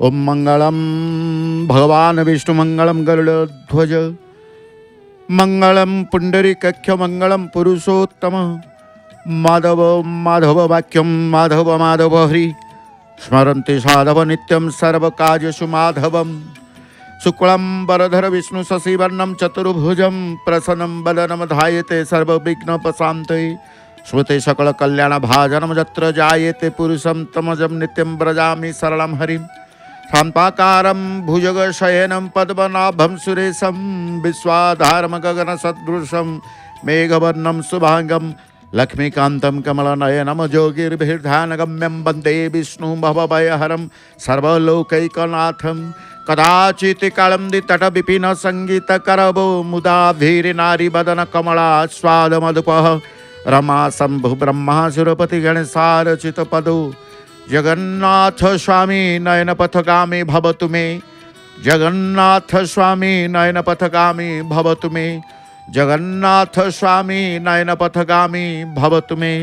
ओम मंगलम भगवान विष्णु मंगलम गरुड़ध्वज मंगलम पुंडरीकाक्ष मंगलम पुरुषोत्तम माधव माधव वाक्यम माधव माधव हरि स्मरन्ति साधव नित्यं सर्वकार्येषु माधवम शुक्लं वरधर विष्णु शशिवर्णं चतुर्भुजं प्रसन्नं वदनं ध्यायेते सर्वविघ्नोपशान्तये श्रुते सकलकल्याणभाजनं यत्र जायेते पुरुषं तमजं नित्यं व्रजामि सरलं हरिं शान्ताकारं भुजगशयनं पद्मनाभं सुरेशं विश्वाधारं गगनसदृशं मेघवर्णं शुभांगं लक्ष्मीकान्तं कमलनयनं योगिर्भिर्ध्यानगम्यं वन्दे विष्णुं भवभयहरं सर्वलोकैकनाथं कदाचित् कालन्दितटविपिन सङ्गीतकरवो मुदा भीर्नारीवदन कमला स्वादमधुपः रमा शम्भु ब्रह्मा सुरपति गणेशार्चितपदो जगन्नाथ स्वामी नयनपथगामी भवतु मे जगन्नाथ स्वामी नयनपथगामी भवतु मे जगन्नाथ स्वामी नयनपथगामी भवतु मे।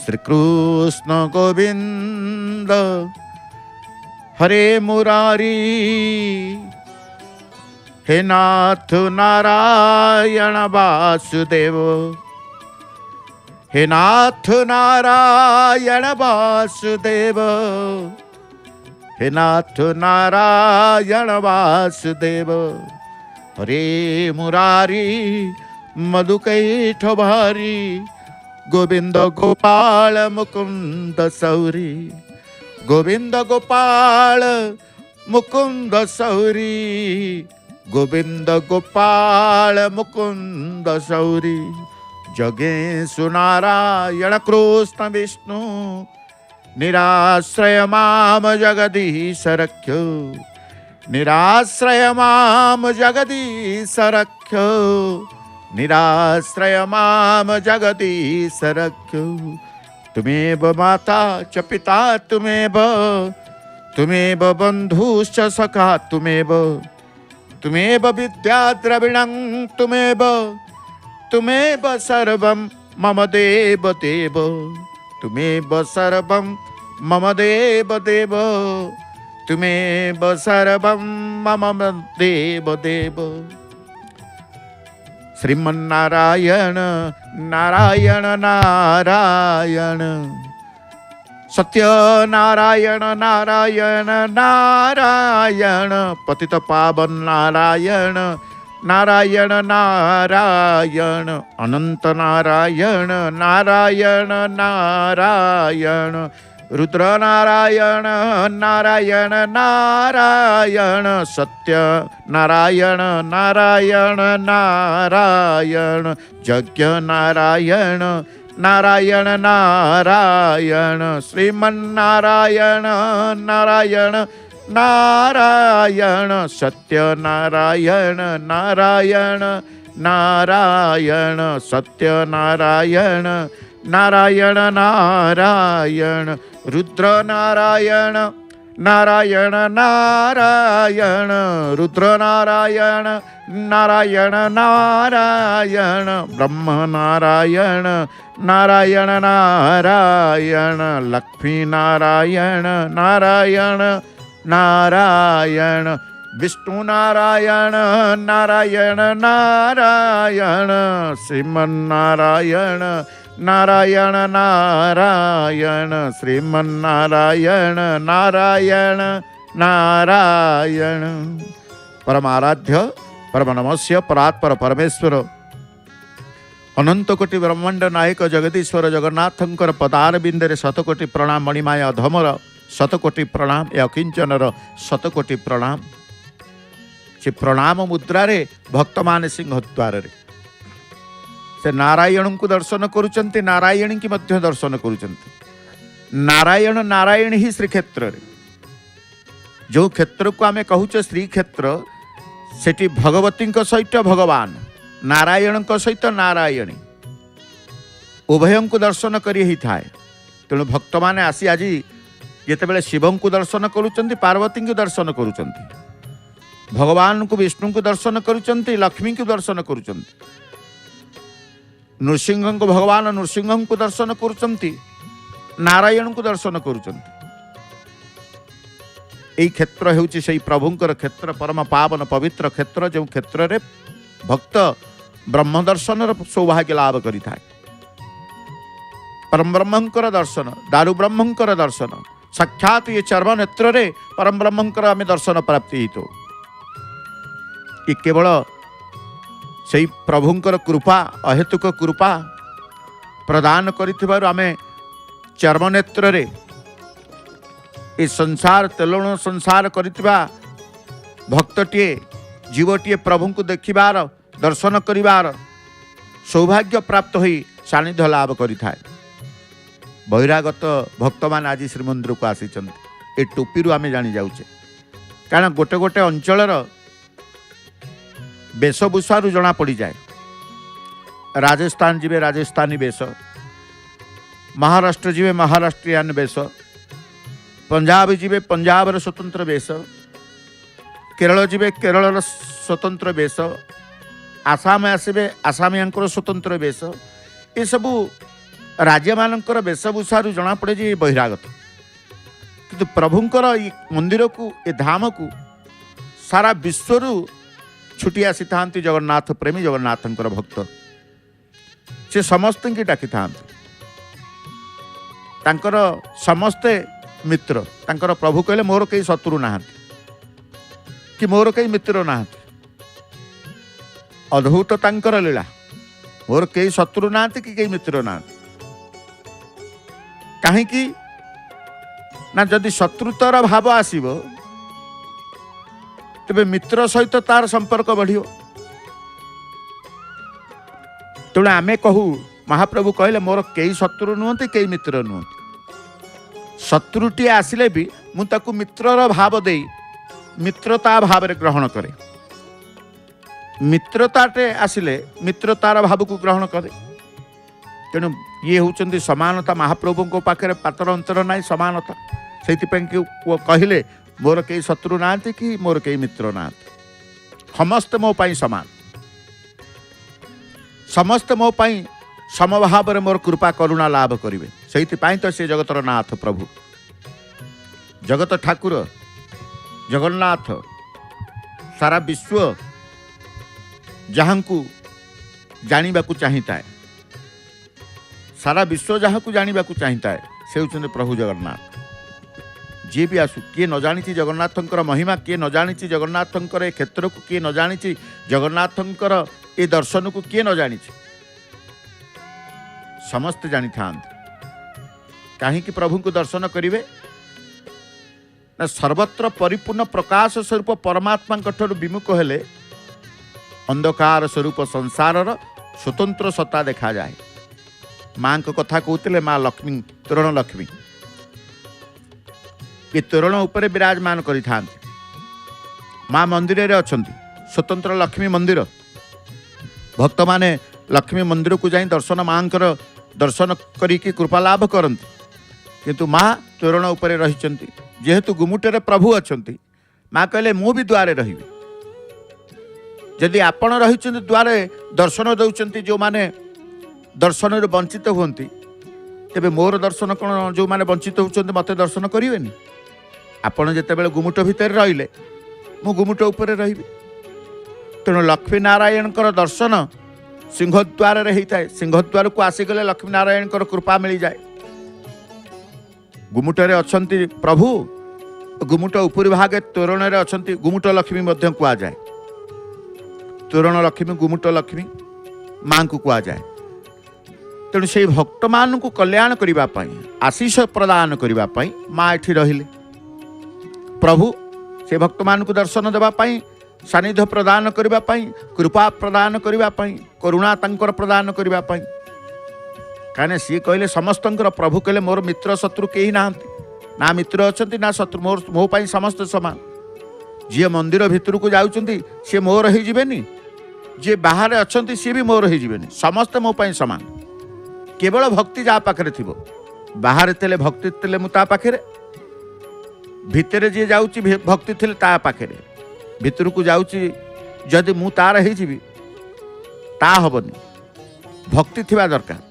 श्री कृष्ण गोविंद हरे मुरारी हे नाथ नारायण वासुदेव हे नाथ नारायण वासुदेव हे नाथ नारायण वासुदेव हरे मुरारी मधुकैठ भारी गोविंद गोपाल मुकुंद सौरी गोविंद गोपाल मुकुंद सौरी गोविंद गोपाल मुकुंद सौरी जगेशु नारायण कृष्ण विष्णु निराश्रय माम जगदीश रख्यो निराश्रय माम जगदीश रख्यो निराश्रय माम जगदीश रख्यो तुमेव माता च पिता तुमेव तुमेव बन्धुश्च सखा तुमेव तुमेव विद्या द्रविणं तुमेव तुमेव सर्वं मम देव देव तुमेव सर्वं मम देव देव तुमेव सर्वं मम देव देव। श्रीमन्नारायण नारायण नारायण सत्य नारायण नारायण नारायण पतित पावन नारायण नारायण नारायण अनंत नारायण नारायण नारायण रुद्र नारायण नारायण नारायण सत्य नारायण नारायण नारायण यज्ञ नारायण नारायण नारायण श्रीमन्नारायण नारायण नारायण सत्य नारायण नारायण नारायण सत्य नारायण नारायण नारायण रुद्र नारायण नारायण नारायण रुद्र नारायण नारायण नारायण ब्रह्म नारायण नारायण नारायण लक्ष्मी नारायण नारायण नारायण विष्णु नारायण नारायण नारायण श्रीमन्नारायण नारायण नारायण श्रीमन्नारायण नारायण नारायण परमाराध्य परम नमस्य परात्पर परमेश्वर अनंत कोटि ब्रह्मांड नायक जगदीश्वर जगन्नाथंकर पदारविंदरे शतकोटि प्रणाम मणिमाय अधमर शतकोटि प्रणाम ए अकिंचनर शतकोटि प्रणाम से प्रणाम मुद्रारे भक्त मान सिंहद्वार से नारायण को दर्शन करुचंती नारायणी की मध्य दर्शन करुचंती नारायण नारायण ही श्रीक्षेत्र जो क्षेत्र को आमे कहूचे श्रीक्षेत्र सेठी भगवती सहित भगवान नारायण सहित नारायणी उभय को दर्शन करी ही थाए तेणु भक्त माने आसी आज जितेबाला शिव को दर्शन करुचंती पार्वती को दर्शन करुचंती भगवान को विष्णु को दर्शन करुचंती लक्ष्मी को दर्शन करुचंती नृसिंह को भगवान नृसिंह को दर्शन करुचंती नारायण को दर्शन करुचंती यही क्षेत्र हेउछि सेही प्रभुंकर क्षेत्र, परम पावन पवित्र क्षेत्र, जो क्षेत्र रे भक्त ब्रह्म दर्शन सौभाग्य लाभ करिथाय। परम ब्रह्मंकर दर्शन, दारु ब्रह्मंकर दर्शन, साक्षात ये चर्म नेत्र रे परम ब्रह्मंकर आमे दर्शन प्राप्ति हितो। ये केवल सेही प्रभुंकर कृपा, अहेतुक कृपा प्रदान करिथिबारु आमे चर्म नेत्र रे ए संसार तेलण संसार करिथिबा भक्तटीए जीवटीए प्रभु को देखिबार दर्शन करिबार सौभाग्य प्राप्त होई सानिध्य लाभ करिथाय। बहिरागत भक्त मान आज श्रीमंदिर को आसी ए टोपी आमे जानी जाउचे, कारण गोटे गोटे अंचलर वेशभूषारू जना पड़ी जाए। राजस्थान जीवे राजस्थानी वेश, महाराष्ट्र जीवे महाराष्ट्रियान वेश, पंजाब जीवे पंजाबर स्वतंत्र वेश, केरल जीवे केरल स्वतंत्र वेश, आसाम आसबे आसामियांकर स्वतंत्र वेश। ये सबू राज्य मानकर वेशभूषारू जना पड़े जे बहिरागत, किंतु प्रभुंकर ये मंदिर को ये धाम को सारा विश्वरू छुटी आसी था जगन्नाथ प्रेमी जगन्नाथंकर भक्त। से समस्त की डाकी था, तांकर समस्ते मित्र। तांकर प्रभु कहले मोर कई शत्रु ना कि मोर कई मित्र ना। अद्भुत तांकर लीला, मोर कई शत्रु ना कि कई मित्र ना। कहीं ना जदि शत्रुतार भाव आसीबो तेबे मित्र सहित तार संपर्क बढ़ियो। तेणु आमे कहू महाप्रभु कहले मोर कई शत्रु नुहति कई मित्र नुहति। शत्रुटी आसिले भी मु ताकू मित्रर भाव दे मित्रता भाव रे ग्रहण करे। मित्रताटे आसिले मित्रतार भाव को ग्रहण करे। तेणु ये होचंदी समानता। महाप्रभु को पाखे पातर अंतर ना समानता। से कहले मोर कई शत्रु ना कि मोर कई मित्र ना, समस्त मो पाई समान, समस्त मो पाई समभाव रे मोर कृपा करुणा लाभ करिवे। सेहितिपाई तो से जगतर नाथ प्रभु जगत ठाकुर जगन्नाथ सारा विश्व जहाँ को जानिबा को चाहिता है, सारा विश्व जहाँ को जानिबा को चाहिता है से होचंदी प्रभु जगन्नाथ। जी भी आसु किए न जानी जगन्नाथंकर महिमा, किए न जानी जगन्नाथंकर ए क्षेत्र को, किए न जानी जगन्नाथंकर ए दर्शन को, किए न जानी। समस्त जानी था कहीं प्रभु को दर्शन करिवे ना सर्वत्र परिपूर्ण प्रकाश स्वरूप परमात्मा ठर विमुख हेले अंधकार स्वरूप संसार स्वतंत्र सत्ता देखा जाए। माँ को कथा कहते माँ लक्ष्मी तोरण लक्ष्मी ये तोरण उपरे विराजमान करि थांती। माँ मंदिर रे अछंती, स्वतंत्र लक्ष्मी मंदिर। भक्त माने लक्ष्मी मंदिर को जाई दर्शन माँकर दर्शन करी कृपा लाभ करती, किंतु माँ तोरण उपरे रहिचंती। जेहेतु गुमुटेरे प्रभु अछंती, माँ कहले मु भी द्वारे रहिबी। जदि आपण रहिचंती द्वारे दर्शन दउचंती जो माने दर्शन रे वंचित होती, तेबे मोर दर्शन कौन जो माने वंचित होचंती मते दर्शन करिवेनी। आपण जेतेबेले गुमुट भितर रहिले मु गुमुट उपरे रहिबी। तेणु लक्ष्मी नारायणकर दर्शन सिंहद्वार रे होता है। सिंहद्वार को आसीगले लक्ष्मी नारायणकर कृपा मिल जाए। गुमुटरे अछंती प्रभु, गुमुट उपरि भागे तोरण रे अछंती गुमुट लक्ष्मी मध्य कुआ जाए। तोरण लक्ष्मी गुमुट लक्ष्मी माँ को कुआ जाए। तेणु से भक्त मान को कल्याण करिबा पई, आशीष प्रदान करिबा पई माँ एठी रहिले। प्रभु से भक्त मान को दर्शन देबा पई, सानिध्य प्रदान करिबा पई, कृपा प्रदान करिबा पई, करुणा तंकर प्रदान करिबा पई। काने सी कहले समस्तंकर प्रभु कहले मोर मित्र शत्रु केही नाहंती, ना मित्र अछंती ना शत्रु, मोर मो पई समस्त समान। जे मंदिर भितर को जाउचंती से मोर हे जिवेनी, जे बाहर अछंती से भी मोर हे जिवेनी, समस्त मो पई समान। केवल भक्ति जा पाखरे थिबो, बाहर तेले भक्ति तेले मु ता पाखरे, भितरे जे जाउची भक्ति थिले ता पाखरे, भितर को जाउची जदि मु तार हे जिबी ता हबनी, भक्ति थिबा दरकार।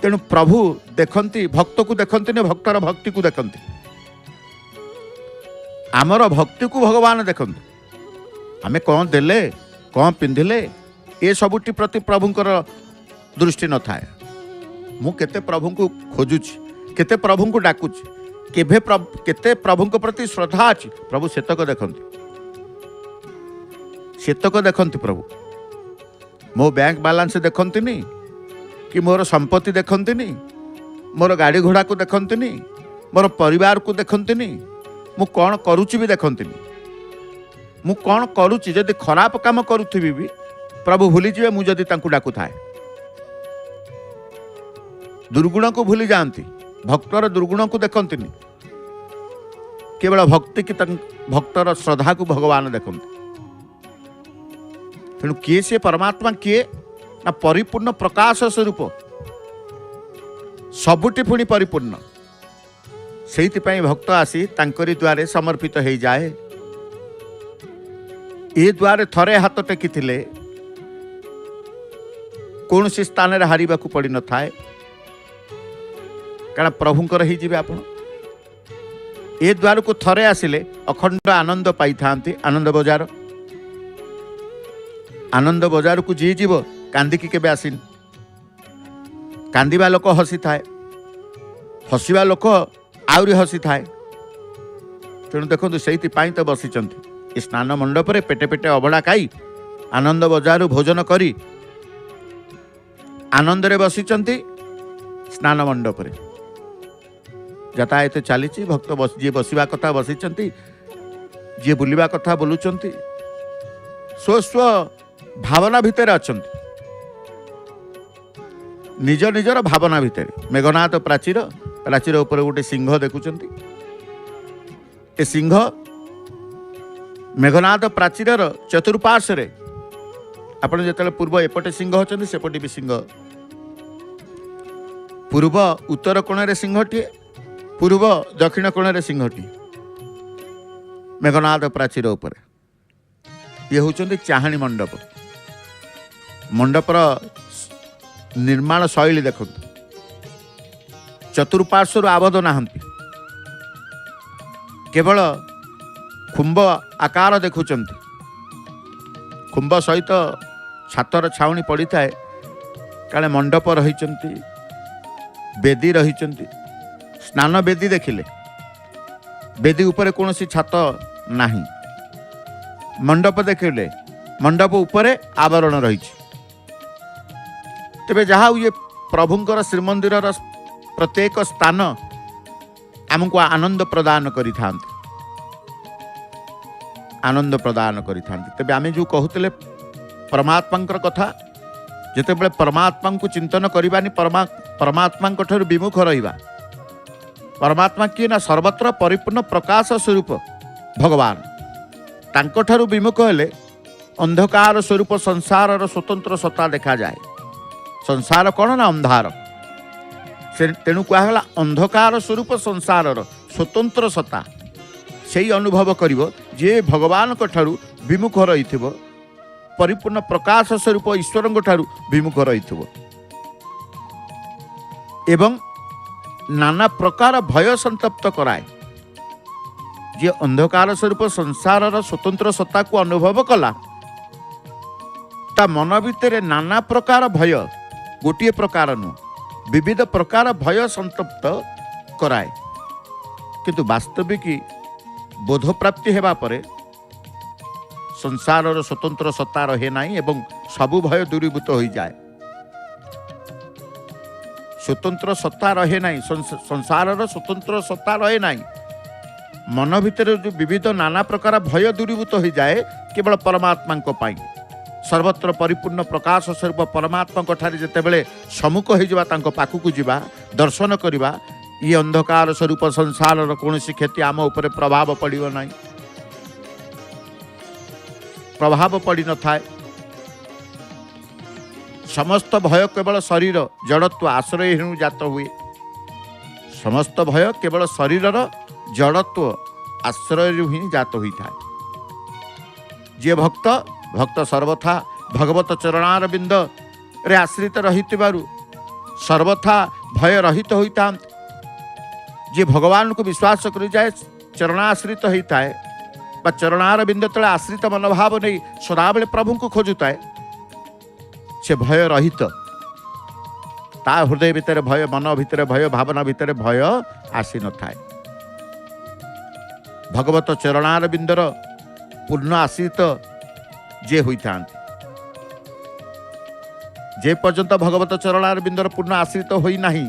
तेणु प्रभु देखंती भक्त को देखंती ने भक्तर भक्ति को देखंती। आमर भक्ति को भगवान देखते आमे कौन देले कौन पिंधिले ए सबुटी प्रति प्रभुंकर दृष्टि न थाए मु केते प्रभु को खोजुची केते प्रभु को डाकुची केते प्रभु प्रति श्रद्धा अच्छी प्रभु सेतक देखते प्रभु मो बैंक बैलेंस देखती कि मोर संपत्ति देखती मोर गाड़ी घोड़ा को देखती मोर परिवार को देखती मु कौन करुच्ची भी देखती मु कौन करुच्ची जदि खराब काम करुथी भी प्रभु भूली जीवे मु जदि तांकु डाकू थाए दुर्गुण को भूली जाती भक्तर दुर्गुण को देखती केवल भक्ति की भक्तर श्रद्धा को भगवान देखते तेणु किए सी परमात्मा किए ना परिपूर्ण प्रकाश स्वरूप सबुटी पुणी परिपूर्ण से भक्त आसी तांकरी द्वारे समर्पित हो जाए ए द्वारे थरे हाथ टेकी कौन सी स्थान रे हारिबा को पड़ी न थाए कारण प्रभुंकर ही जीवे आपण ए द्वार को थरे आसिले अखंड आनंद पाई थांती आनंद बजार को जी जीव कांदिकी केबे आसिन कांदिबा लोक हसी थाए हसीबा लोक आउरी हसी थाए तेणु देखो से तो बसी स्नान मंडप रे पेटे पेटे अबड़ा खाई आनंद बजार भोजन करी आनंद रे बसी स्नान मंडप रे यातायात चली भक्त जी बसवा कथा बसी जी बुलवा कथा बोलुंट स्व स्व भावना भितर अच्छा निज निजर भावना भितर मेघनाथ प्राचीर प्राचीर उपर गोटे सिंह देखुं ए सिंह मेघनाथ प्राचीर चतुर्पार्श्वे आपण जो पूर्व एपटे सिंह अच्छा सेपटे भी सिंह पूर्व उत्तर कोण सिंहटी पूर्व दक्षिण कोण सिंहटी मेघनाथ प्राचीर उपर ये होचंदी चाहाणी मंडप मंडपर निर्माण शैली देखो चतुर्पार्श्वर आबद्ध नहांती केवल खुंब आकार देखुंट खुंब सहित छातर छाउनी पड़ी थाए काले मंडप रही बेदी रही स्नान बेदी देखिले बेदी ऊपर कौन सी छात नहीं मंडप देखिले मंडप उपरे आवरण रही तेबे जहाँ ये प्रभुंकर श्रीमंदिर प्रत्येक स्थान आमको आनंद प्रदान करि तेबे आमे जो कहते परमात्मा कथा जिते बड़े परमात्मा को चिंतन करवानी परमात्मा ठार विमुख रहिबा परमात्मा किए ना सर्वत्र परिपूर्ण प्रकाश स्वरूप भगवान तांको ठारू विमुख हेले अंधकार स्वरूप संसार स्वतंत्र सत्ता देखा जाए संसार कौन ना अंधार से तेणु कहला अंधकार स्वरूप संसार स्वतंत्र सत्ता से अनुभव करिवो जे भगवान को ठारू विमुख रही परिपूर्ण प्रकाश स्वरूप ईश्वर ठारू विमुख रही एवं नाना प्रकार भय संतप्त कराए जे अंधकार स्वरूप संसार स्वतंत्र सत्ता को अनुभव कला ता मन भितर नाना प्रकार भय गोटे प्रकार नु विविध प्रकार भय संतप्त कराए किंतु वास्तविक बोध प्राप्ति हेबा परे संसार स्वतंत्र सत्ता रहे नहीं एवं सबु भय दूरीभूत हो जाए स्वतंत्र सत्ता रहे नहीं संसार स्वतंत्र सत्ता रहे नहीं मन भितर जो विविध नाना प्रकार भय दूरीभूत हो जाए केवल परमात्मा सर्वत्र परिपूर्ण प्रकाश स्वरूप परमात्मा ठारे जितेबले सम्मुख हो पाखक जावा दर्शन करवा ये अंधकार स्वरूप संसार कौन क्षति आम उपर प्रभाव पड़ो ना प्रभाव पड़ न थाए समस्त भय केवल शरीर जड़त्व आश्रय हेणु जात हुए समस्त भय केवल शरीरर जड़त्व आश्रय ही जात होता है जे भक्त भक्त सर्वथा भगवत चरणार बिंद रे आश्रित रही सर्वथा भय रहित होता जे भगवान को विश्वास कर जाए चरणाश्रित होता है बा चरणार बिंद तले आश्रित मनोभाव नहीं सदाबले प्रभु को खोजुता से भय रहित ता हृदय भितर भय मन भितर भय भावना भितर भय आसी न थाए। भगवत चरणार बिंदर पूर्ण आश्रित जे होता जे पर्यंत भगवत चरणार बिंदर पूर्ण आश्रित होई नाही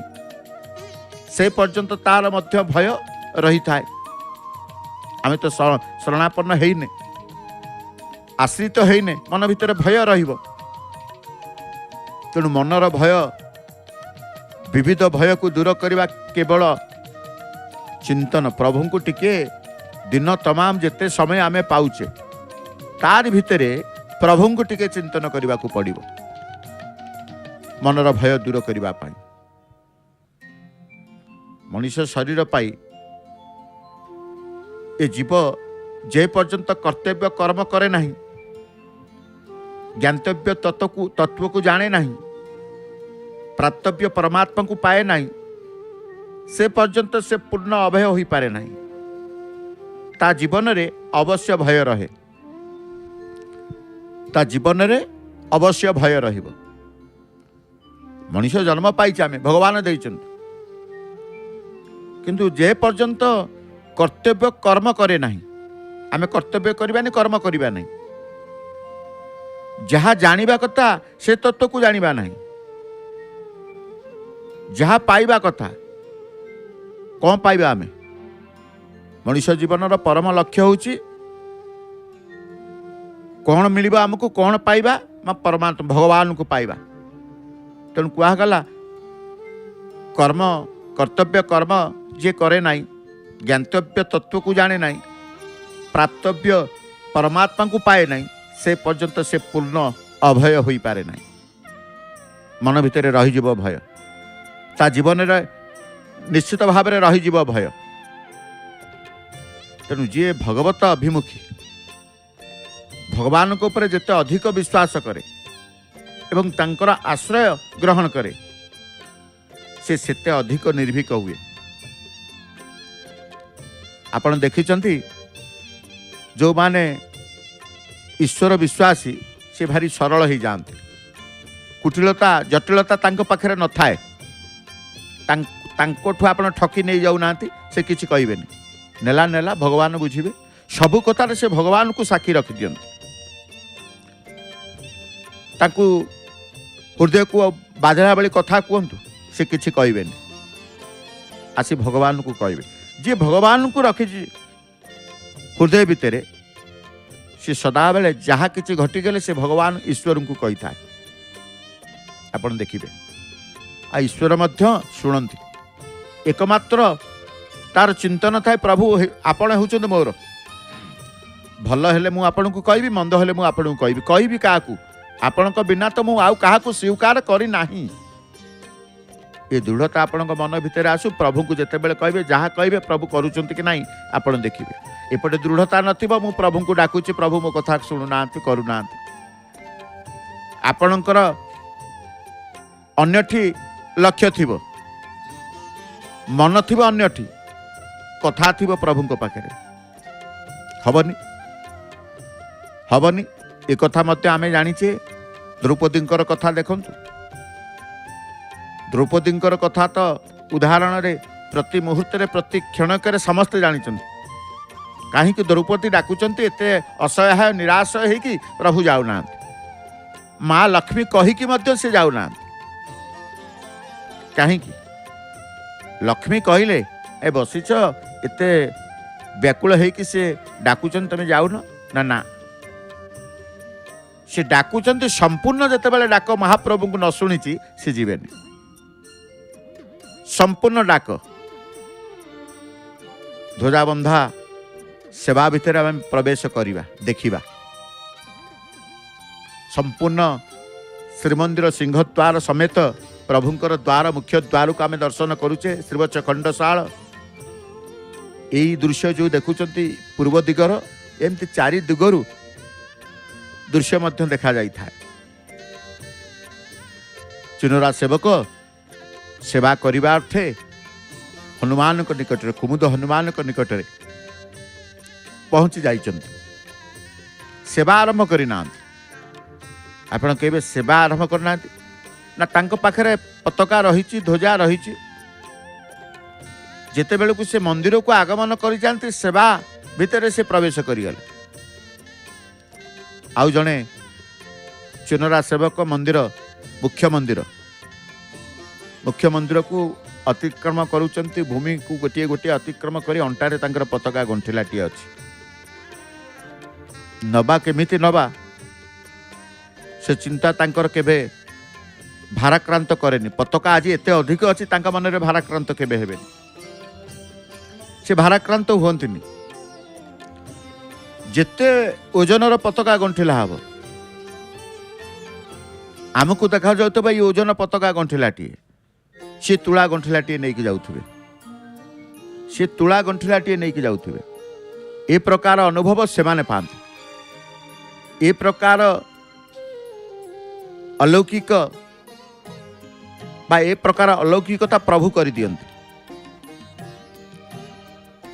से पर्यंत तार मध्य भय रही थाए। आमे तो शरणापन्न हेने आश्रित हेने मन भितर भय रहिबो तेणु मनर भय विविध भय को दूर करवा केवल चिंतन प्रभु को टिके दिन तमाम जेते समय आमे पाउचे तार भितरे प्रभु को टिके चिंतन करने को पड़िबो मनर भय दूर करने पाई। मनुष्य शरीर पाई ए जीव जे पर्यंत कर्तव्य कर्म करे नहीं ज्ञातव्य तत्व को जाने नहीं प्राप्तव्य परमात्मा को पाए नहीं से पर्यंत से पूर्ण अभय हो पारे नहीं। ता जीवन रे अवश्य भय रहे ता जीवन रे अवश्य भय रहिबो। मनुष्य जन्म पाइछे आमे भगवान देइछन्ति किंतु जे पर्यंत कर्तव्य कर्म करे नहीं आमे कर्तव्य करबानी कर्म करबा नहीं जहाँ जानिबा कथा से तत्व को जानिबा नहीं जहाँ पाइबा कथा कौन पाइबा आमे। मनुष्य जीवन परम लक्ष्य होची कौन मिलिबा हमको कौन पाइबा परमात्मा भगवान को पाइबा। तेणु कहगला कर्म कर्तव्य कर्म जे करे नहीं ज्ञातव्य तत्व को जाने नहीं प्राप्तव्य परमात्मा को पाए नहीं से पर्यंत से पूर्ण अभय हो पारे नहीं। मन भितर रही भय ता जीवन रे निश्चित भाव में रही भय। तेणु जी भगवत अभिमुखी भगवान को ऊपर जिते अधिक विश्वास करे एवं तांकर आश्रय ग्रहण करे से सेते अधिक निर्भीक हुए। आपण देखिचंती जो माने ईश्वर विश्वासी से भारी सरल हो जाते कुटिलता जटिलता तांको पाखरे न थाए तांकोठु आपण ठकी नहीं जाऊना से किसी कहबेनी नेला नेला भगवान बुझिबे सबु कथार से भगवान को साक्षी रखी दियंती ताकू हृदय को बाजला बेली कथा कहतु से किसी कहबेनी आसी भगवान को कहबे जी भगवान को रखी हृदय भितर सी सदा बेले जहाँ किसी घटीगले से भगवान ईश्वर को कही था। आपण देखिए आ ईश्वर मध्य शुणती एकमात्र तार चिंतन थाए प्रभु आपण होचंद मोर भल हेले मु आपण को कहबी मंद हेले मु आपण को कहबी काकू आपण को बिना तो मु आउ काहाकू स्वीकार करी नाही। ये दृढ़ता आपण मन भितर आसु प्रभु को जिते बेले कहबे जहाँ कहबे प्रभु करूचंती कि नहीं आपण देखिबे एपटे दृढ़ता नथिबा मु प्रभु को डाकुची प्रभु मो कथा शुणुना करूना आपणकर अन्यठी लक्ष्य थिबो मन थिबो अन्यठी कथा थिबो प्रभु को पाखरे हबनी हबनी ए कथा मते आमे जानिचे द्रौपदींकर कथा देखंतु द्रौपदींकर कथा तो उदाहरण रे प्रति मुहूर्त रे प्रति क्षणक समस्ते जानिचंती कहीं द्रौपदी डाकुचंती एते असहाय निराश होगी प्रभु जाऊना माँ लक्ष्मी कहीकि मध्य से जाऊना कहीं लक्ष्मी कहले ए बसीच एते व्याकुल होगी से डाकुचन तुम जाऊन ना ना से डाकुचंती संपूर्ण जिते बड़े डाक महाप्रभु को न शुणी से जीवेनि संपूर्ण डाक ध्वजाबंधा सेवा भितर आम प्रवेश करवा देखा संपूर्ण श्रीमंदिर सिंहद्वार समेत प्रभुंकर द्वार मुख्य द्वार को आम दर्शन करुचे श्रीवत्स खंडशाल यही दृश्य जो देखुंत पूर्व दिगर एमती चारि दिगरु दृश्य मध्य देखा जाई था। चुनरा सेवक सेवा करने अर्थे हनुमान निकट कुमुद हनुमान निकट पहुँची जाइछन्ति सेवा आरंभ करना आपण केबे सेवा आरंभ करना ना तांको पाखरे पताका रही ध्वजा रही जेते बेलू से मंदिर को आगमन कर जाती सेवा भितर से प्रवेश करिगले आउ जड़े चुनरा सेवक मंदिर मुख्य मंदिर को अतिक्रम करुचंती भूमि को गोटे गोटे अतिक्रम कर अंटारे तांकर पताका गंठिलाटी अच्छी नबा केमिति नबा से चिंता तांकर केबे भाराक्रांत करेनि पताका आज एते अधिक अच्छी तांका मन में भाराक्रांत केबे हेबेनि से भाराक्रांत हुअन्तिनि जेते ओजनर पताका गंठिला हब आमको देखा जाउतो भाई ओजन पताका गंठिलाटी सी तुला गंठिलाटी नहीं जाउथिबे सी तुला गंठिलाटी नहीं जाउथिबे ए प्रकार अनुभव से माने पाते ए प्रकार अलौकिक बा ए प्रकार अलौकिकता प्रभु कर दियंती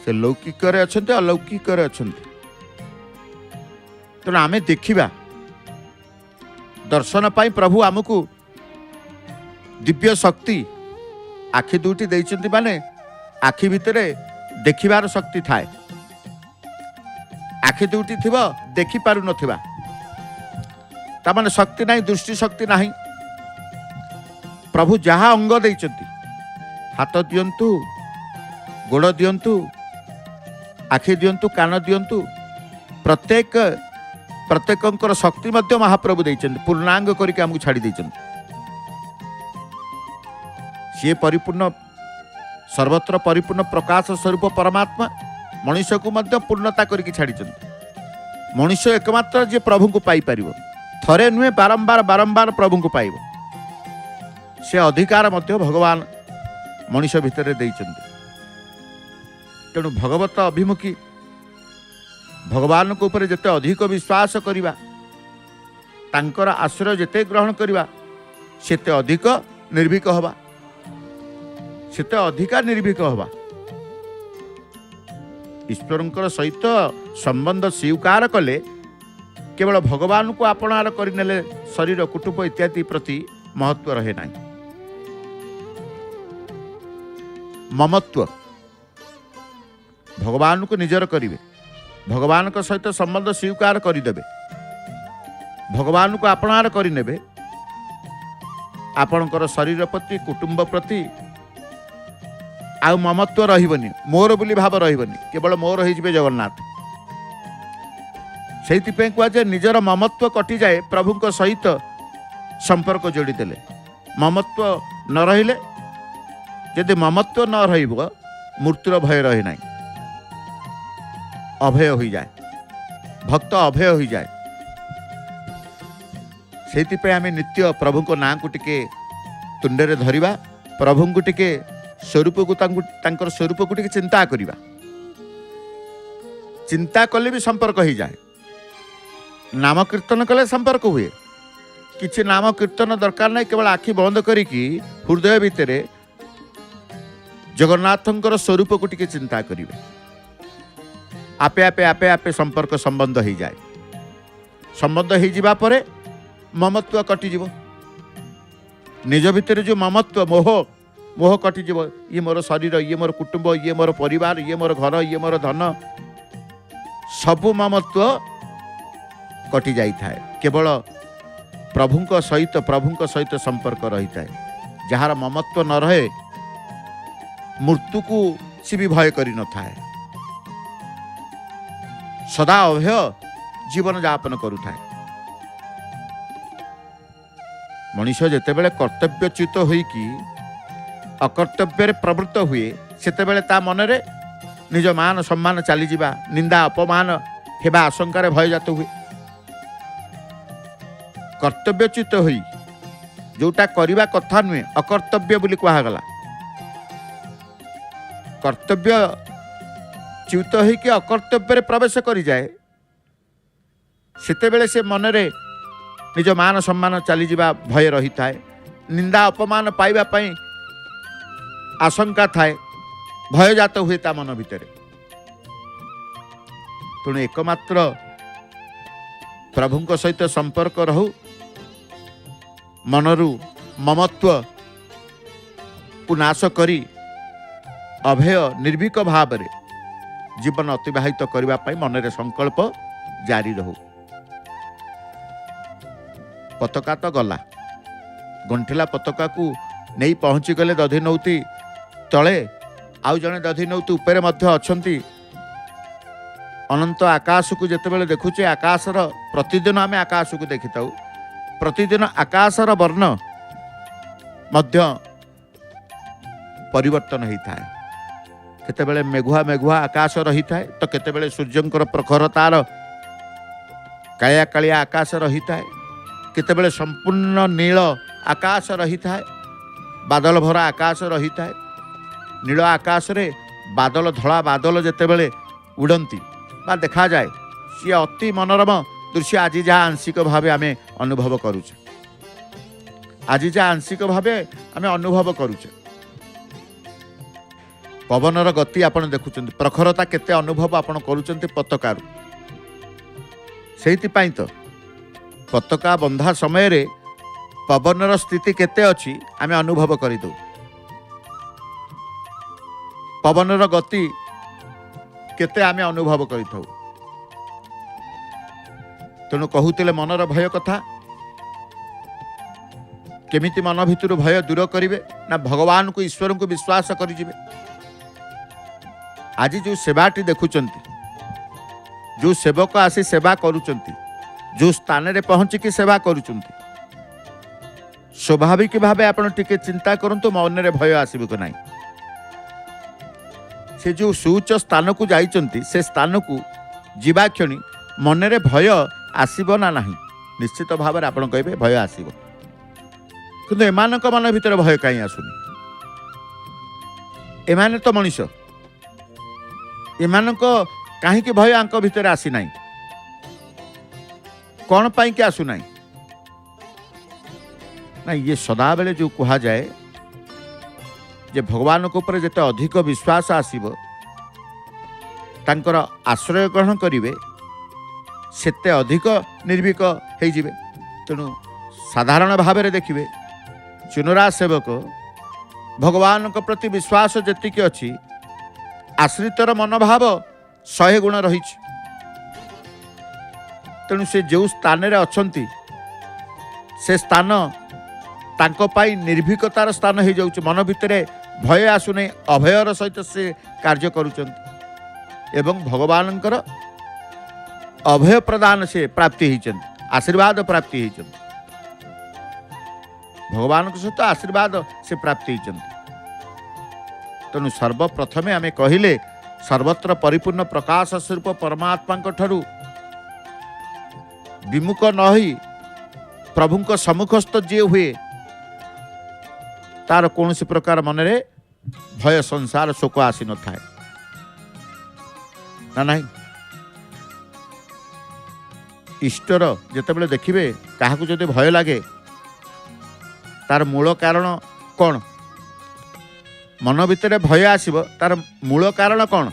से लौकिक अच्छा अलौकिक अच्छा तेणु आमे देखिबा दर्शन पाई प्रभु आमको दिव्य शक्ति आखि दुटी देइचंती माने आखि भितरे देखिबार शक्ति थाए आखि दुटी थिबा देखि पारु नथिबा ता माने शक्ति नाही दृष्टि शक्ति नाही प्रभु जहाँ अंग देइचंती हाथ दियंतु गोड़ दियंतु आखि दियंतु कान दियंतु प्रत्येक शक्ति मध्य महाप्रभु देइचंती पूर्णांग करके हमको छाड़ी देइचंती सी परिपूर्ण सर्वत्र परिपूर्ण प्रकाश स्वरूप परमात्मा मनुष्य को मध्य पूर्णता करके छाड़ी मनुष्य एकमात्र जे प्रभु को पाई परिबो थरे नुहे बारंबार बारंबार प्रभु को पाइब से अधिकार मध्य भगवान मनुष्य भितर देइचंती तेणु भगवत अभिमुखी भगवान को ऊपर जिते अधिक विश्वास करिबा तांकर आश्रय जिते ग्रहण करिबा सेते अधिक निर्भीक हवा सेते अधिका निर्भीक हवा ईश्वरंकर सहित संबंध स्वीकार कले केवल भगवान को आपणार करनेले शरीर कुटुंब इत्यादि प्रति महत्व रहे ना ममत्व भगवान को निजर करिवे भगवान को सहित संबंध स्वीकार करदेवे भगवान को आपणार करनेबे आपणकर शरीर प्रति कुटुंब प्रति आउ ममत्व रहिबनी मोर बोली भाव रहिबनी केवल मोर होइजिबे जगन्नाथ से कहुए निजर ममत्व कटि जाए प्रभु सहित संपर्क जोड़ी देले ममत्व न रहिले यदि ममत्व न रहिबो मृत्युर भय रहे ना अभय हो जाए भक्त अभय हो जाए से आम नित्य प्रभु को ना को टिके तुंडे धरिबा प्रभु को टिके स्वरूप को तांकर स्वरूप को टिके चिंता करिबा चिंता कले भी संपर्क हो जाए नाम कीर्तन कले संपर्क हुए किछि नाम कीर्तन दरकार नहीं केवल आखि बंद करिकी हृदय भितर जगन्नाथंकर स्वरूप को टिके चिंता करिवे आपे आपे आपे आपे संपर्क संबंध हो जाए संबंध हो जिबा परे ममत्व कटि जीव निज भितर जो ममत्व मोह मोह कटि जीव ये मोर शरीर ये मोर कुटुंब ये मोर परिवार ये मोर घर ये मोर धन सबु ममत्व कटि जाई थाए केवल प्रभुंक सहित संपर्क रही थाए जहार ममत्व न रहे मृत्यु को सी भी भय करि न थाए सदा अभय जीवन यापन करू थाए मनुष्य जेतेबेले कर्तव्यच्युत होइकी अकर्तव्य प्रवृत्त हुए सेतेबेले ता मनरे निज मान सम्मान चली जिबा निंदा अपमान हेबा आशंकार भयजात हुए कर्तव्यच्युत होई जोटा करिबा कथा नुहे अकर्तव्य बोली कहगला कर्तव्य च्युत होइकी अकर्तव्य प्रवेश करि जाए सेतेबेले से मनरे निज मान सम्मान चली जिबा भय रही थाए निंदा अपमान पाइबा पई आशंका थाए भयजात हुए ता मन भितर तेणु एकमात्र प्रभुଙ୍କ सहित संपर्क रहू मनरू ममत्व को नाश करी अभय निर्भीक भाव में जीवन अतिबाहित करने मन में संकल्प जारी रहू। पताका तो गला गंठिला पताका को नहीं पहुँची गले दधि नौती तले आउ जड़े दधि नौती उपरे मध्य अछंती। अनंत आकाश को जितेबाला देखुचे आकाशर प्रतिदिन आम आकाश को देखी था प्रतिदिन आकाशर वर्ण मध्य परिवर्तन होता है। केतेबेले मेघुआ मेघुआ आकाश रही था तो केतेबेले सूर्यंकर प्रखर तार कालिया कालिया आकाश रही था केतेबेले संपूर्ण नील आकाश रही था बादल भरा आकाश रही था। नील आकाश रे बादल धला बादल जितेबेले उड़ती बा देखा जाए सी अति मनोरम दृश्य आज जहाँ आंशिक भाव आम अनुभव करुचे आज जहाँ आंशिक भाव आम अनुभव करुचे। पवनर गति आपण देखुं प्रखरता केते अनुभव आपण करुचंती पताकार से तो पताका बंधा समय रे पवनर स्थिति केते अछि आम अनुभव करदू। पवनर गति केते आमे अनुभव करिथौ। तेणु कहूतिले मनर भय कथा केमिति मन भितर भय दूर करिवे ना भगवान को ईश्वर को विश्वास करिजिवे। आज जो सेवाटी देखुचंती जो सेवक आसी सेवा करुचंती जो स्थान रे पहुंची की सेवा करुचंती स्वाभाविक भावे आपण टिके चिंता करंतु मन रे भय आसीबो कि नाही। से जो सुउच्च स्थान को जाइचंती से स्थान को जीवा क्षणी मन रे भय आसीबो ना नाही निश्चित भाव में आपण कहबे भय आसीबो किंतु एमानक मन भीतर भय काई आसुनी। एमाने तो मनुष्य एमानक काहींकि भय आंक भीतर आसी नाही कौन पाई कि आसु नाही ना। ये सदा बेले जो कहा जाए जे भगवान को ऊपर जिते अधिक विश्वास आसीबो तांकर आश्रय ग्रहण करिवे सेते अधिक निर्भीक हो जिवे। तेणु साधारण भाव में देखिए चुनरा सेवक भगवान को प्रति विश्वास जेतिकी अच्छी आश्रितर मनोभाव 100 गुण रही। तेणु से जो स्थान रे अछंती से स्थान तांको पाई निर्भीकतार स्थान हो जाउछ। मन भितरे भय आसुने अभयर सहित से कार्य करुचंती एवं भगवानंकर अभय प्रदान से प्राप्ति होइचंती आशीर्वाद प्राप्ति होइचंती भगवान के सहित आशीर्वाद से प्राप्ति होइचंती। तेणु सर्वप्रथमे आमे कहिले सर्वत्र परिपूर्ण प्रकाश स्वरूप परमात्मा ठारू विमुख न होई प्रभुंक सम्मुखस्थ जे हुए तार कौन प्रकार मन रे भय संसार शोक आसी न थाए ना नहीं। ईश्वर जितेबाला देखिए क्या जदि भय लगे तार मूल कारण कौन मन भितर भय आसब तार मूल कारण कौन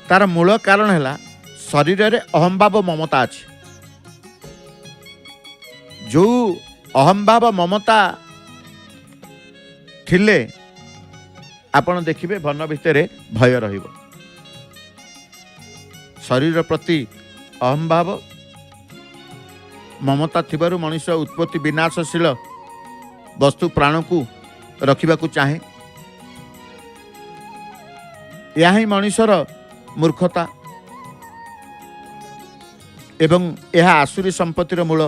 तार मूल कारण है शरीर रे अहंभाव ममता अच्छी। जो अहंभाव ममता थिले आपण देखिए मन भितर भय रहिबो। शरीर प्रति अहंभाव ममता थिबारु मनुष्य उत्पत्ति विनाशशील वस्तु प्राण को रखिबा को चाहे। यह ही मनुष्यर मूर्खता एवं यह आसुरी संपत्तिर मूल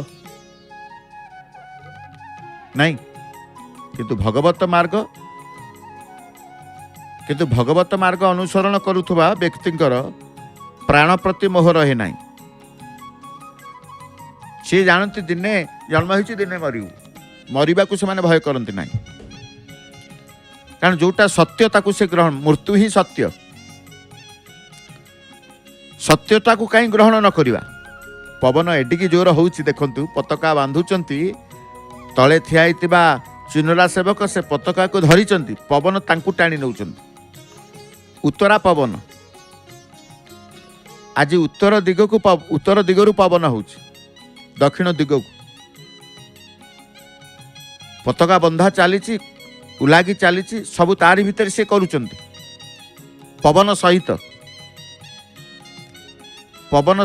नहीं। किंतु भगवत मार्ग अनुसरण करुथुबा व्यक्तिंकर प्राण प्रति मोह रहे नहीं। सी जानती दिने जन्म होइछि दिने मरिबा को से भय करती नहीं कारण जोटा सत्य ताकू से ग्रहण मृत्यु ही सत्य सत्यता को कहीं ग्रहण न करिवा। पवन एडिकी जोर होउछि देखंतु पताका बांधुचंती तले ठिया होइतिबा चुनरा सेवक से पताका को धरिचंती पवन तांकु टाणी नउचंती उत्तरा पवन आज उत्तर दिगरू पवन होउछि दक्षिण दिग को पताका बंधा चली उलागी चली सबू तारी भितर से करुचंती पवन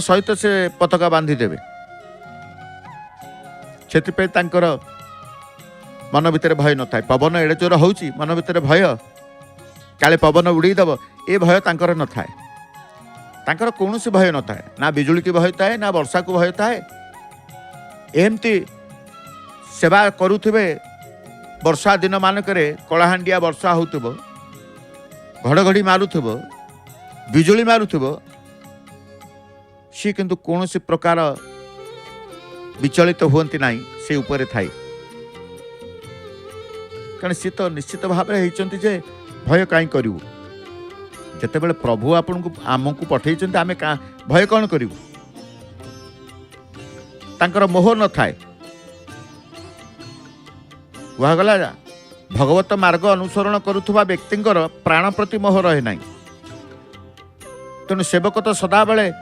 सहित से पताका बांधी देवे से तांकर मन भितर भय न थाए पवन एड़े जोर होउछि मन भितर भय काले पवन उड़ीदेव ए भय तांकर न थाए तांकर कौनसी भय न थाए ना बिजुली की भय थाए ना वर्षा को भय थाए एमती सेवा करुथिबे वर्षा दिन मानकरे कलाहांडिया वर्षा होउथिबो घड़घड़ी मारुथिबो बिजुली मारुथिबो सी किंतु कौनसी प्रकार विचलित हुअंती नाही से उपरे थाई कारण सी तो निश्चित भाव में होती जे भय कहीं करूँ जिते प्रभु आपन को आमको पठे आम भय कौन करूँ तांकर मोह न थाए कहगला भगवत मार्ग अनुसरण करुवा व्यक्तिंकर प्राण प्रति मोह रहे ना तेणु सेवक तो सदाबले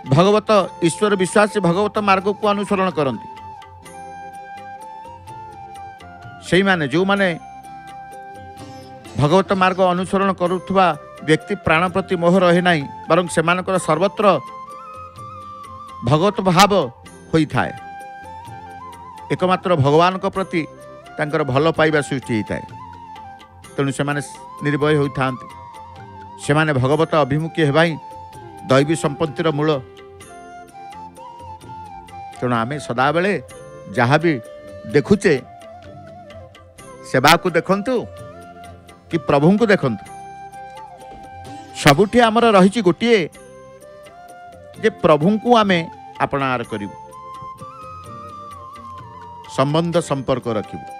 भगवत ईश्वर विश्वासी भगवत मार्ग को अनुसरण करती से माने जो माने भगवत मार्ग अनुसरण करुवा व्यक्ति प्राण प्रति मोह रहे ना बरं से सर्वत्र भगवत भाव होता है एकमात्र भगवान को प्रति तांकर भल पाइबा सृष्टि होता है तेणु से निर्भय होता से भगवत अभिमुखी हेबाई दैवी संपत्तिर मूल तेणु आम सदाबले जहाँ भी देखुचे सेवा को देखंतु कि प्रभु को देखंतु सबुठी आमर रही गोटे जे प्रभु को आम आपणार करूँ संबंध संपर्क रखिबू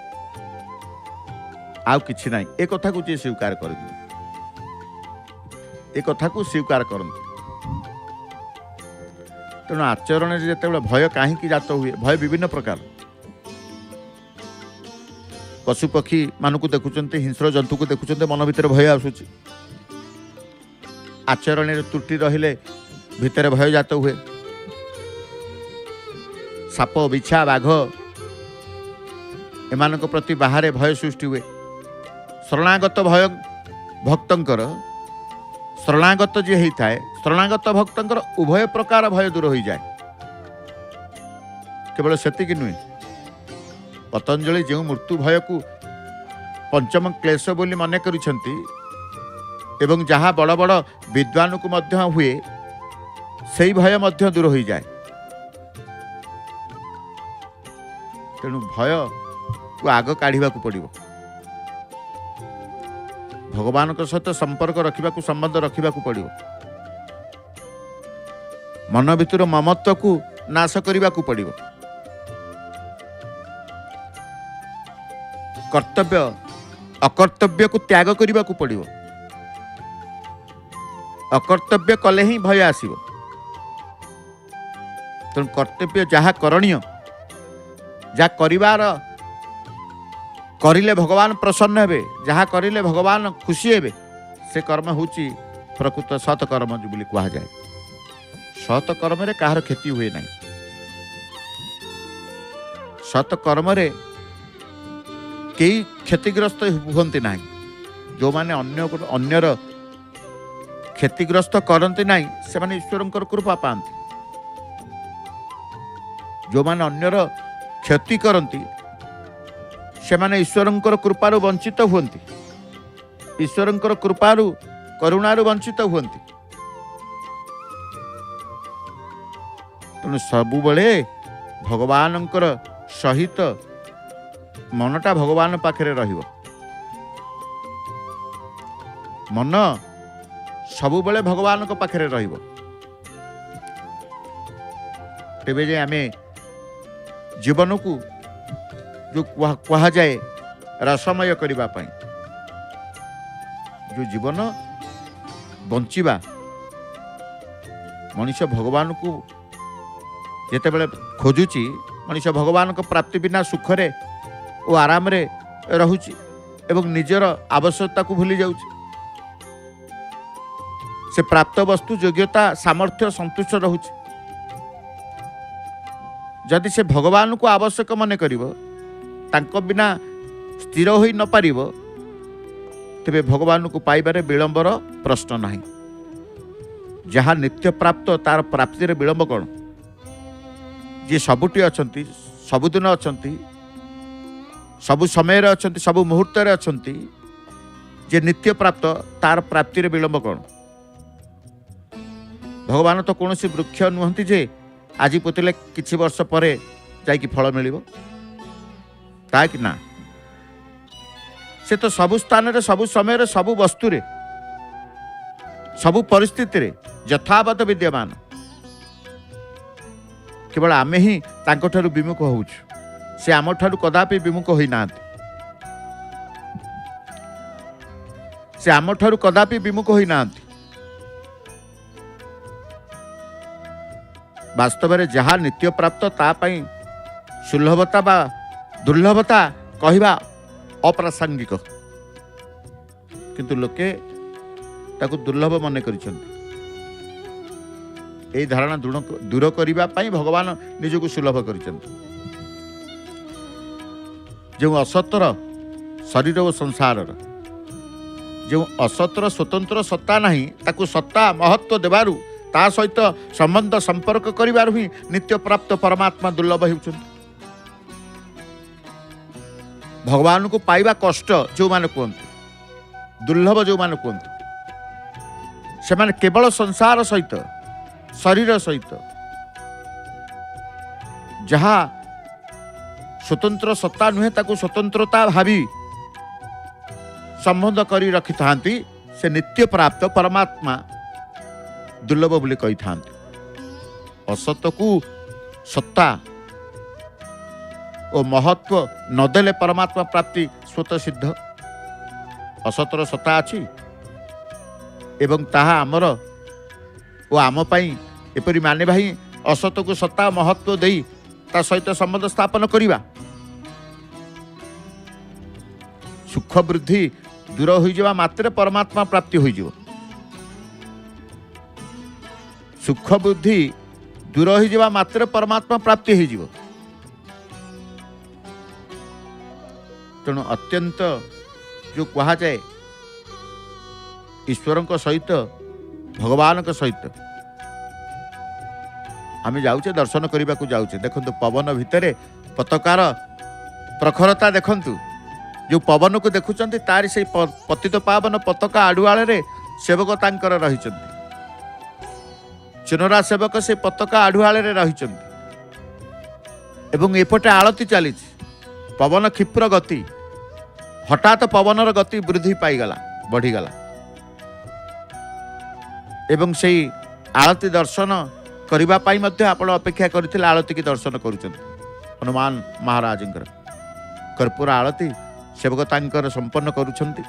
आउ किछि नाही ए कथा को जे स्वीकार कर ए कथा को स्वीकार करते तेणु आचरण जिते भय कहीं जात हुए भय विभिन्न प्रकार पशु पक्षी मानक देखुंत हिंस्र जंतु को देखुंत मन भीतर भय आसूची आचरण त्रुटि रहिले भितर भय जात हुए साप बिछा बाघ एमानक प्रति बाहर भय सृष्टि हुए शरणागत भय भक्तंकर शरणागत जी होता है शरणागत भक्तंकर उभय प्रकार भय दूर हो जाए केवल सेतिक नुहे पतंजलि जो मृत्यु भय को पंचम क्लेश बोली मन करिसेंती एवं जहाँ बड़ बड़ विद्वान को मध्य हुए से भय मध्य दूर हो जाए तेणु भय को आग काढ़ा पड़ो भगवान सहित संपर्क रखा संबंध रखा पड़ो मन भितर ममत्व को नाश करने को पड़ो कर्तव्य अकर्तव्य को त्याग करने को पड़ो अकर्तव्य कले ही भय आसीब तेणु कर्तव्य जहाँ करणीय जहाँ करिवार करिले भगवान प्रसन्न हेबे जहाँ करिले भगवान खुशी हेबे से कर्म होची प्रकृत सतकर्म बोली कहा जाए सतकर्म रे कहार क्षति हुए नहीं सतकर्म रे कई क्षतिग्रस्त हुंती ना जो माने अन्यर क्षतिग्रस्त करते ना से माने ईश्वर कृपा पाती जो माने अन्यर क्षति करती से माने ईश्वर कृपारू वंचित हुंती ईश्वर कृपारू करुणारू वंचित हुंती तेणु सबु बळे भगवान सहित मनटा भगवान पाखरे रहिबो मन सबु बळे भगवान को पाखरे रहिबो तेबे जे आमे जीवन को जो कहा जाए रसमय करने जो जीवन बंचिबा मनुष्य भगवान को जिते बड़े खोजुची मनुष्य भगवान को प्राप्ति बिना सुखरे और आराम रे रहुची एवं निजर आवश्यकता को भूली जाउची से प्राप्त वस्तु योग्यता सामर्थ्य संतुष्ट रहुछि। जदि से भगवान को आवश्यक मन करिवो तांको बिना स्थिर होई न पारिबो तेबे भगवान को पाइबारे विलंबर प्रश्न नहीं। जहाँ नित्य प्राप्त तार प्राप्ति रे विलंब कौन? जी सबुटी अछंती, सबुदिन अछंती, सबु समय रे अछंती, सबु मुहूर्त रे अछंती, जे नित्य प्राप्त तार प्राप्ति रे विलंब कौन? भगवान तो कौन सी वृक्ष नुहंती जे आज पोतिले किछि वर्ष परे जाइकी फल मिलिबो ता कि ना। से तो सबु स्थान रे, सबु समय रे, सबु वस्तु रे, सबु परिस्थिति रे यथावत विद्यमान। केवल आमे ही तांको ठारू विमुख होउछु, से आम ठारू कदापि विमुख होई नांती। से आम ठारू कदापि विमुख होई नांती। वास्तव में जहाँ नित्य प्राप्त ता पई सुलभता बा दुर्लभता कहवा अप्रासंगिक, किंतु लोके ताकू दुर्लभ मन करिसंती। एई धारणा दूर करिबा पई भगवान निजको सुलभ करिसंती। जो असतर शरीर और संसार जो असतर स्वतंत्र सत्ता नहीं ताकू सत्ता महत्व देबारु ता सहित संबंध संपर्क करिबारु ही नित्य प्राप्त परमात्मा दुर्लभ हेउछंती। भगवान को पाइबा कष्ट जो माने कहते, दुर्लभ जो माने कहते, से माने केवल संसार सहित शरीर सहित जहाँ स्वतंत्र सत्ता नुहे ताकू स्वतंत्रता भावी संबंध करी रखि थांती, से नित्य प्राप्त परमात्मा दुर्लभ बोली कही थांती। असत को सत्ता और महत्व नदेले परमात्मा प्राप्ति स्वतः सिद्ध। असतर सत्ता अछि एवं ताहा आमर ओ आम पई एपरि माने भाई असत को सत्ता महत्व देई ता सहित संबंध स्थापन करिबा। सुख वृद्धि दूर होई जवा मात्र परमात्मा प्राप्ति होई जव। सुख बुद्धि दूर होई जवा मात्र परमात्मा प्राप्ति होई जव। तेणु अत्यंत जो कहा जाए ईश्वर सहित भगवान सहित आम जाऊे दर्शन करने को जाऊे। देखु पवन भितर पताकार प्रखरता देखु, जो पवन को देखुं तार से पतित पावन पताका आड़ुआल सेवक तांकर रही, चुनरा सेवक से पताका आड़ुआल रही। एपटे आलती चली पवन क्षिप्र गति, हठात पवनर गति वृद्धि पाईगला बढ़ीगला एवं से आलती दर्शन करिबा पाई मध्य आपण अपेक्षा करथिले आलती की दर्शन करूछन। हनुमान महाराज कर्पूर आलती सेवक तांकर संपन्न करूछंती।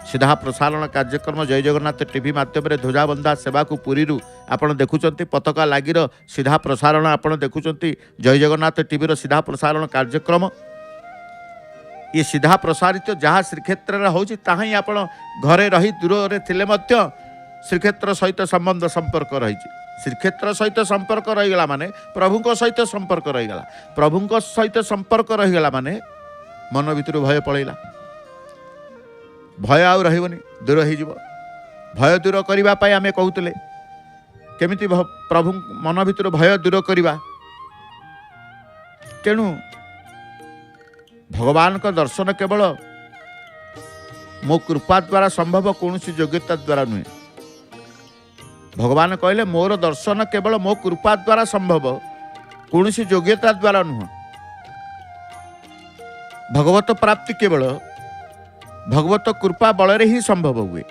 सीधा प्रसारण कार्यक्रम जय जगन्नाथ टीवी माध्यम ध्वजाबंधा सेवा को पुरी आपण देखुचंती। पताका लागिर सीधा प्रसारण आपण देखुचंती। जय जगन्नाथ टीवी सीधा प्रसारण कार्यक्रम ये सीधा प्रसारित जहाँ श्रीक्षेत्र होची ताहा ही आपण घरे रही दूर थिले मध्य श्रीक्षेत्र सहित संबंध संपर्क रही। श्रीक्षेत्र सहित संपर्क रहीगला माने प्रभु सहित संपर्क रहीगला। प्रभु सहित संपर्क रहीगला माने मन भितर भय पलैला। भय आउ रहिबनी, दूर हो। भय दूर करबा पई आमे कहूतले केमिति प्रभु मन भितर भय दूर करबा। तेणु भगवान का दर्शन केवल मो कृपा द्वारा संभव, कौन सी योग्यता द्वारा नुहे। भगवान कहले मोर दर्शन केवल मो कृपा द्वारा संभव, कौन सी योग्यता द्वारा नुह। भगवत प्राप्ति केवल भगवत कृपा बल ही संभव हुए।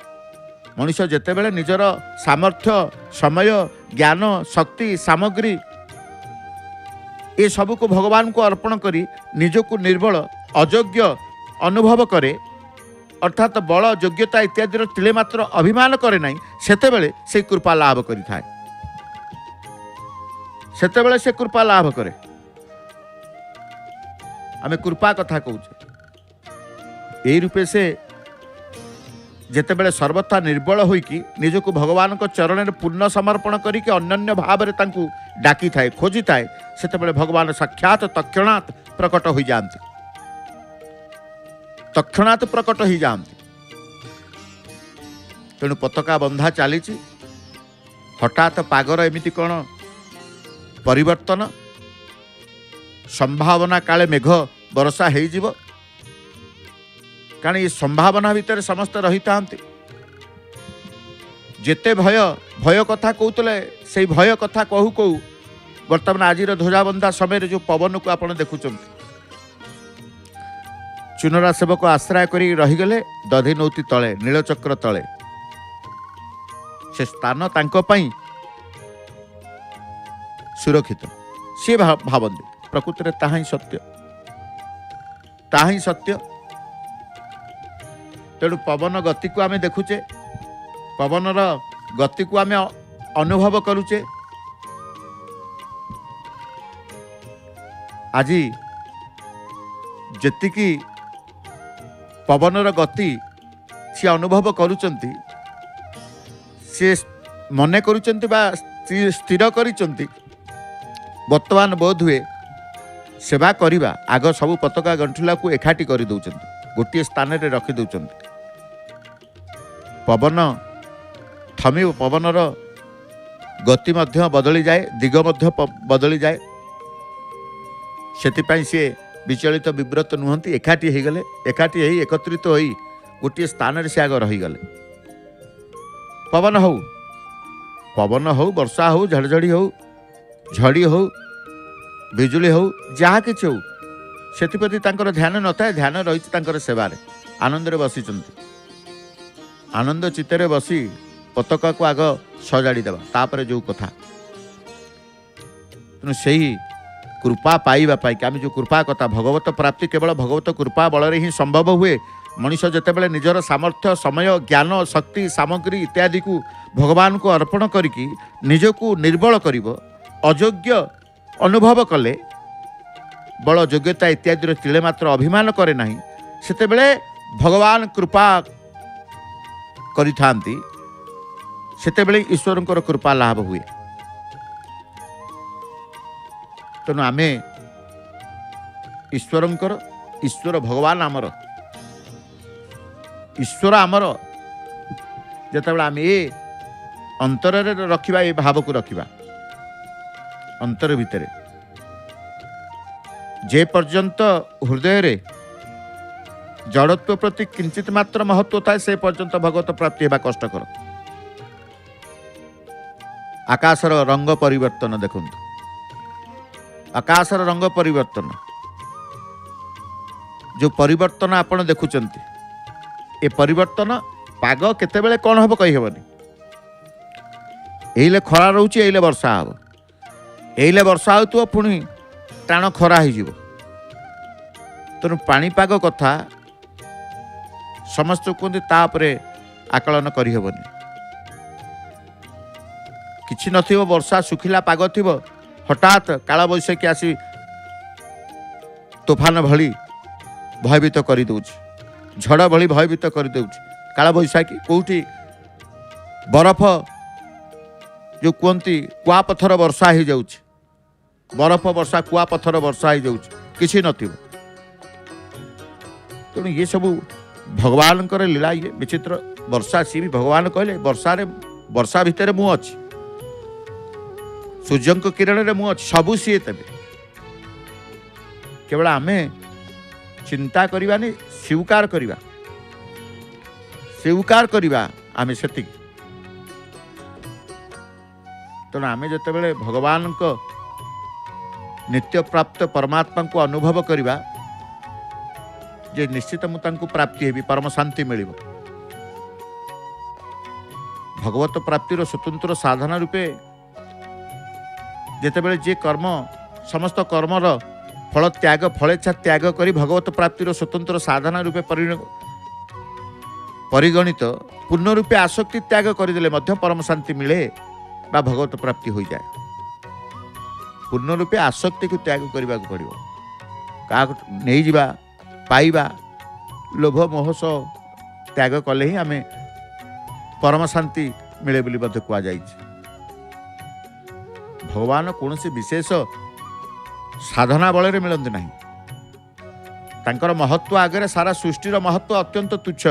मनुष्य जेतेबेले निजर सामर्थ्य समय ज्ञान शक्ति सामग्री ये सब को भगवान को अर्पण करी निजको निर्बल अयोग्य अनुभव करे, अर्थात बल योग्यता इत्यादि तिले मात्र अभिमान करे नहीं, सेतेबेले से कृपा लाभ करि थाए। सेतेबेले से कृपा लाभ करे। आमे कृपा कथा कहूचे। यही रूपे से ଯେତେବେଳେ ସର୍ବଥା ନିର୍ବଳ ହୋଇକି ନିଜକୁ ଭଗବାନଙ୍କ ଚରଣରେ ପୂର୍ଣ୍ଣ ସମର୍ପଣ କରିକି ଅନନ୍ୟ ଭାବରେ ତାଙ୍କୁ ଡାକିଥାଏ ଖୋଜିଥାଏ ସେତେବେଳେ ଭଗବାନ ସାକ୍ଷାତ ତକ୍ଷଣାତ୍ ପ୍ରକଟ ହୋଇଯାଆନ୍ତି ତକ୍ଷଣାତ୍ ପ୍ରକଟ ହୋଇଯାଆନ୍ତି। ତେଣୁ ପତାକା ବନ୍ଧା ଚାଲିଛି ହଠାତ୍ ପାଗର ଏମିତି କ'ଣ ପରିବର୍ତ୍ତନ ସମ୍ଭାବନା କାଳେ ମେଘ ବର୍ଷା ହେଇଯିବ କାରଣ ଏ ସମ୍ଭାବନା ଭିତରେ ସମସ୍ତେ ରହିଥାନ୍ତି। ଯେତେ ଭୟ କଥା କହୁଥିଲେ ସେଇ ଭୟ କଥା କହୁ କହୁ ବର୍ତ୍ତମାନ ଆଜିର ଧ୍ୱଜାବନ୍ଧା ସମୟରେ ଯେଉଁ ପବନକୁ ଆପଣ ଦେଖୁଛନ୍ତି ଚୁନରା ସେବକ ଆଶ୍ରୟ କରି ରହିଗଲେ ଦଧିନୌତି ତଳେ ନୀଳଚକ୍ର ତଳେ ସେ ସ୍ଥାନ ତାଙ୍କ ପାଇଁ ସୁରକ୍ଷିତ ସିଏ ଭାବନ୍ତି ପ୍ରକୃତିରେ ତାହା ହିଁ ସତ୍ୟ। ତେଣୁ ପବନ ଗତିକୁ ଆମେ ଦେଖୁଛେ ପବନର ଗତିକୁ ଆମେ ଅନୁଭବ କରୁଛେ। ଆଜି ଯେତିକି ପବନର ଗତି ସେ ଅନୁଭବ କରୁଛନ୍ତି ସେ ମନେ କରୁଛନ୍ତି ବା ସ୍ଥିର କରିଛନ୍ତି ବର୍ତ୍ତମାନ ବୋଧ ହୁଏ ସେବା କରିବା ଆଗ ସବୁ ପତାକା ଗଣ୍ଠିଲାକୁ ଏକାଠି କରିଦେଉଛନ୍ତି ଗୋଟିଏ ସ୍ଥାନରେ ରଖିଦେଉଛନ୍ତି। ପବନ ଥମିବ ପବନର ଗତି ମଧ୍ୟ ବଦଳିଯାଏ ଦିଗ ମଧ୍ୟ ବଦଳିଯାଏ ସେଥିପାଇଁ ସିଏ ବିଚଳିତ ବିବ୍ରତ ନୁହନ୍ତି ଏକାଠି ହେଇଗଲେ ଏକାଠି ହେଇ ଏକତ୍ରିତ ହୋଇ ଗୋଟିଏ ସ୍ଥାନରେ ସେ ଆଗ ରହିଗଲେ। ପବନ ହଉ ବର୍ଷା ହଉ ଝଡ଼ଝଡ଼ି ହଉ ଝଡ଼ି ହଉ ବିଜୁଳି ହଉ ଯାହା କିଛି ହଉ ସେଥିପ୍ରତି ତାଙ୍କର ଧ୍ୟାନ ନଥାଏ ଧ୍ୟାନ ରହିଛି ତାଙ୍କର ସେବାରେ ଆନନ୍ଦରେ ବସିଛନ୍ତି ଆନନ୍ଦ ଚିତ୍ତରେ ବସି ପତାକାକୁ ଆଗ ସଜାଡ଼ି ଦେବା ତାପରେ ଯେଉଁ କଥା। ତେଣୁ ସେହି କୃପା ପାଇବା ପାଇଁ ଆମେ ଯେଉଁ କୃପା କଥା ଭଗବତ ପ୍ରାପ୍ତି କେବଳ ଭଗବତ କୃପା ବଳରେ ହିଁ ସମ୍ଭବ ହୁଏ। ମଣିଷ ଯେତେବେଳେ ନିଜର ସାମର୍ଥ୍ୟ ସମୟ ଜ୍ଞାନ ଶକ୍ତି ସାମଗ୍ରୀ ଇତ୍ୟାଦିକୁ ଭଗବାନଙ୍କୁ ଅର୍ପଣ କରିକି ନିଜକୁ ନିର୍ବଳ କରିବ ଅଯୋଗ୍ୟ ଅନୁଭବ କଲେ ବଳ ଯୋଗ୍ୟତା ଇତ୍ୟାଦିର ତିଳେ ମାତ୍ର ଅଭିମାନ କରେ ନାହିଁ ସେତେବେଳେ ଭଗବାନ କୃପା କରିଥାନ୍ତି ସେତେବେଳେ ଈଶ୍ୱରଙ୍କର କୃପା ଲାଭ ହୁଏ। ତେଣୁ ଆମେ ଈଶ୍ୱର ଭଗବାନ ଆମର ଈଶ୍ୱର ଆମର ଯେତେବେଳେ ଆମେ ଏ ଅନ୍ତରରେ ରଖିବା ଏ ଭାବକୁ ରଖିବା ଅନ୍ତର ଭିତରେ ଯେ ପର୍ଯ୍ୟନ୍ତ ହୃଦୟରେ ଜଡ଼ତ୍ୱ ପ୍ରତି କିଞ୍ଚିତ ମାତ୍ର ମହତ୍ୱ ଥାଏ ସେ ପର୍ଯ୍ୟନ୍ତ ଭଗବତ ପ୍ରାପ୍ତି ହେବା କଷ୍ଟକର। ଆକାଶର ରଙ୍ଗ ପରିବର୍ତ୍ତନ ଦେଖନ୍ତୁ ଆକାଶର ରଙ୍ଗ ପରିବର୍ତ୍ତନ ଯେଉଁ ପରିବର୍ତ୍ତନ ଆପଣ ଦେଖୁଛନ୍ତି ଏ ପରିବର୍ତ୍ତନ ପାଗ କେତେବେଳେ କ'ଣ ହେବ କହିହେବନି। ଏଇଲେ ଖରା ରହୁଛି ଏଇଲେ ବର୍ଷା ହେବ ଏଇଲେ ବର୍ଷା ହେଉଥିବ ପୁଣି ଟାଣ ଖରା ହେଇଯିବ। ତେଣୁ ପାଣିପାଗ କଥା ସମସ୍ତେ କୁହନ୍ତି ତା ଉପରେ ଆକଳନ କରିହେବନି। କିଛି ନଥିବ ବର୍ଷା ଶୁଖିଲା ପାଗ ଥିବ ହଠାତ୍ କାଳବୈଶାଖୀ ଆସି ତୋଫାନ ଭଳି ଭୟଭୀତ କରିଦେଉଛି ଝଡ଼ ଭଳି ଭୟଭୀତ କରିଦେଉଛି। କାଳବୈଶାଖୀ କେଉଁଠି ବରଫ ଯେଉଁ କୁହନ୍ତି କୁଆପଥର ବର୍ଷା ହେଇଯାଉଛି ବରଫ ବର୍ଷା କୁଆପଥର ବର୍ଷା ହେଇଯାଉଛି କିଛି ନଥିବ। ତେଣୁ ଇଏ ସବୁ ଭଗବାନଙ୍କର ଲୀଳା ଇଏ ବିଚିତ୍ର। ବର୍ଷା ସିଏ ବି ଭଗବାନ କହିଲେ ବର୍ଷା ଭିତରେ ମୁଁ ଅଛି ସୂର୍ଯ୍ୟଙ୍କ କିରଣରେ ମୁଁ ଅଛି ସବୁ ସିଏ ତେବେ କେବଳ ଆମେ ଚିନ୍ତା କରିବାନି ସ୍ୱୀକାର କରିବା ଆମେ ସେତିକି। ତେଣୁ ଆମେ ଯେତେବେଳେ ଭଗବାନଙ୍କ ନିତ୍ୟପ୍ରାପ୍ତ ପରମାତ୍ମାଙ୍କୁ ଅନୁଭବ କରିବା ଯେ ନିଶ୍ଚିତ ମୁଁ ତାଙ୍କୁ ପ୍ରାପ୍ତି ହେବି ପରମ ଶାନ୍ତି ମିଳିବ। ଭଗବତ ପ୍ରାପ୍ତିର ସ୍ୱତନ୍ତ୍ର ସାଧନା ରୂପେ ଯେତେବେଳେ ଯିଏ କର୍ମ ସମସ୍ତ କର୍ମର ଫଳ ତ୍ୟାଗ ଫଳେଚ୍ଛା ତ୍ୟାଗ କରି ଭଗବତ ପ୍ରାପ୍ତିର ସ୍ୱତନ୍ତ୍ର ସାଧନା ରୂପେ ପରିଗଣିତ ପୂର୍ଣ୍ଣ ରୂପେ ଆସକ୍ତି ତ୍ୟାଗ କରିଦେଲେ ମଧ୍ୟ ପରମ ଶାନ୍ତି ମିଳେ ବା ଭଗବତ ପ୍ରାପ୍ତି ହୋଇଯାଏ। ପୂର୍ଣ୍ଣ ରୂପେ ଆସକ୍ତିକୁ ତ୍ୟାଗ କରିବାକୁ ପଡ଼ିବ। କାହାକୁ ନେଇଯିବା ପାଇବା ଲୋଭ ମୋହ ତ୍ୟାଗ କଲେ ହିଁ ଆମେ परम शांति मिले बोली मध्य कुहाଯାଇଛି। भगवान कौन विशेष साधना बल में मिलती नहीं। तांकर महत्व आगे सारा सृष्टिर महत्व अत्यंत तुच्छ।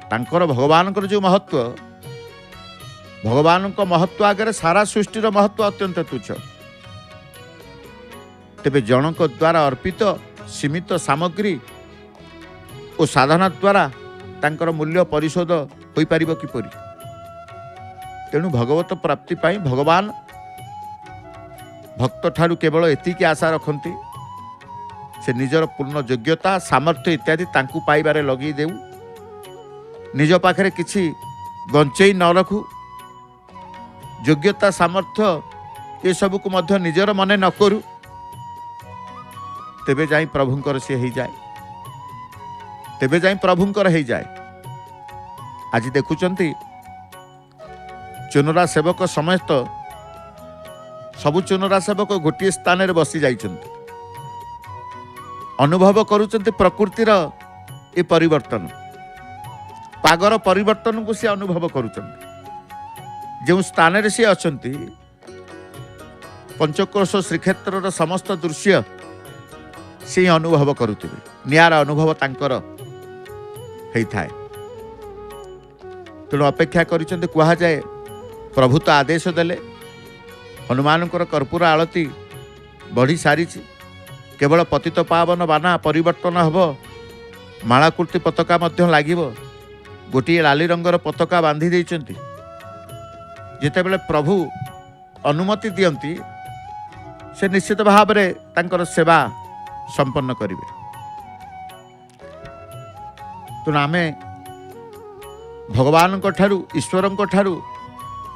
तांकर भगवान जो महत्व, भगवान महत्व आगे सारा सृष्टिर महत्व अत्यंत तुच्छ। तेबे जनक द्वारा अर्पित सीमित सामग्री और साधना द्वारा तांकर मूल्य परिशोध हो पार किपरि। तेणु भगवत प्राप्ति पाई भगवान भक्त ठारू केवल एतिकी आशा रखती, से निजर पूर्ण योग्यता सामर्थ्य इत्यादि तांकु पाइबारे लगी देऊ, निज पाखरे किछि बंचई न रखू, योग्यता सामर्थ्य ये सब को मध्य निजर मने न करू, तेबे जाई प्रभुंकर से ही जाए, तेबे जाई प्रभुंकर ही जाए। आज देखुचंती चुनरा सेवक समस्त सबु चुनरा सेवक गोटे स्थान रे बसी जाइछन्ति, अनुभव करुचंती प्रकृतिर ए परिवर्तन, पागर परिवर्तन को से अनुभव करुचंती। जो स्थान रे से अछंती पंचकोश श्रीक्षेत्र समस्त दृश्य से अनुभव करुथिबे, नियारा अनुभव तांकर हेई थाए। तेणु अपेक्षा करिचंती कुहा जाए प्रभु तो आदेश देले, हनुमान कर्पूर आलती बढ़ी सारी, केवल पतित पावन बाना परिवर्तन हब, मालाकुर्ती पताका मध्य लागिबो, गोटे लाली रंगर पताका बांधी देइचंती। जेतेबेले प्रभु अनुमति दियंती से निश्चित भाव में तांकर सेवा संपन्न करिवे। तेणु आमे भगवान ठारू ईश्वर ठारू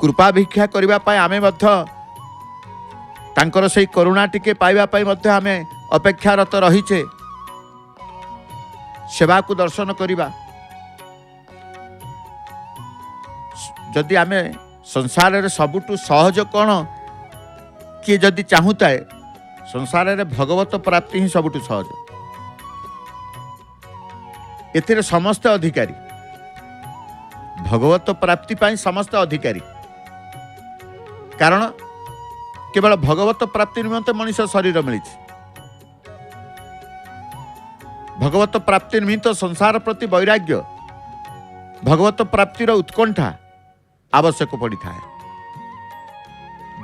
कृपा भिक्षा करने आमे मध्य तांकर से करुणा टिके पाइबा पाई मध्य आमे अपेक्षारत रहीचे। सेवा को दर्शन करिबा, जदि आमे संसार रे सबुठु सहज कौन किए जदि चाहूताए, संसार रे भगवत प्राप्ति ही सबुठु सहज। एथिरे समस्त अधिकारी, भगवत प्राप्ति पाई समस्त अधिकारी। कारण केवल भगवत प्राप्ति निमित्त मनुष्य शरीर मिली, भगवत प्राप्ति निमित्त संसार प्रति वैराग्य, भगवत प्राप्तिर उत्कंठा आवश्यक पड़ी थाए।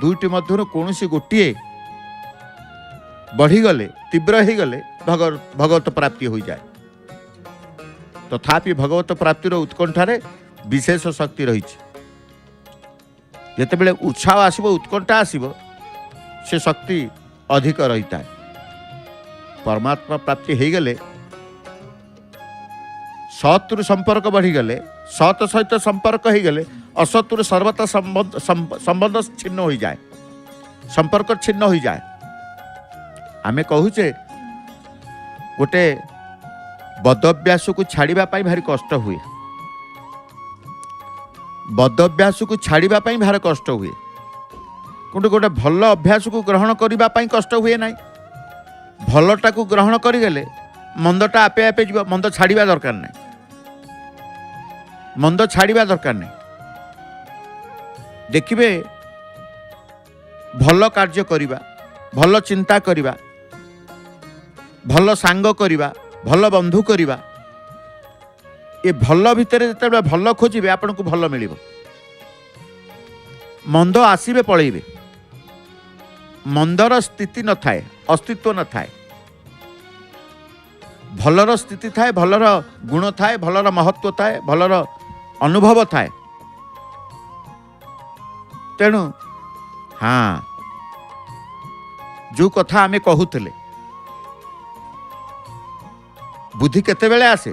दुईटी मध्य कौन गोटे बढ़ीगले तीव्र हो गले भगवत प्राप्ति हो जाए। तथापि भगवत प्राप्तिर उत्कंठारे विशेष शक्ति रही। जितेबले उत्साह आसब, उत्कंठा आसब, से शक्ति अधिक रही था। परमात्मा प्राप्ति हो गले सत्तु संपर्क बढ़ीगले, सत सहित संपर्क हो गले, असत्तु सर्वथा संबंध छिन्न हो जाए, संपर्क छिन्न हो जाए। आमे कहूचे गोटे बदअभ्यास को छाड़िबा पाई भारी कष्ट हुए, बदअभ्यास को छाड़िबा पाई भारी कष्ट हुए, किंतु गोटे भल अभ्यास को ग्रहण करबा पाई कष्ट हुए ना। भलटा को ग्रहण करिगले मंदटा आपे आपे जीव, मंद छाड़िबा दरकार नहीं, मंद छाड़िबा दरकार नहीं। देखिबे भल कार्य करिबा, भल चिंता करिबा, भल सांग करिबा, भल बंधु करिबा, ये भल भितर जिते भल खोजिबे आपन को भल मिलिबो। मंद आसीबे पळेइबे, मंदर स्थिति न थाए, अस्तित्व न थाए, भलर स्थिति थाए, भलर गुण थाए, भलर महत्व थाए, भलर अनुभव थाए। तेणु हाँ, जो कथा आमे कहूले बुद्धि केतेबेले आसे,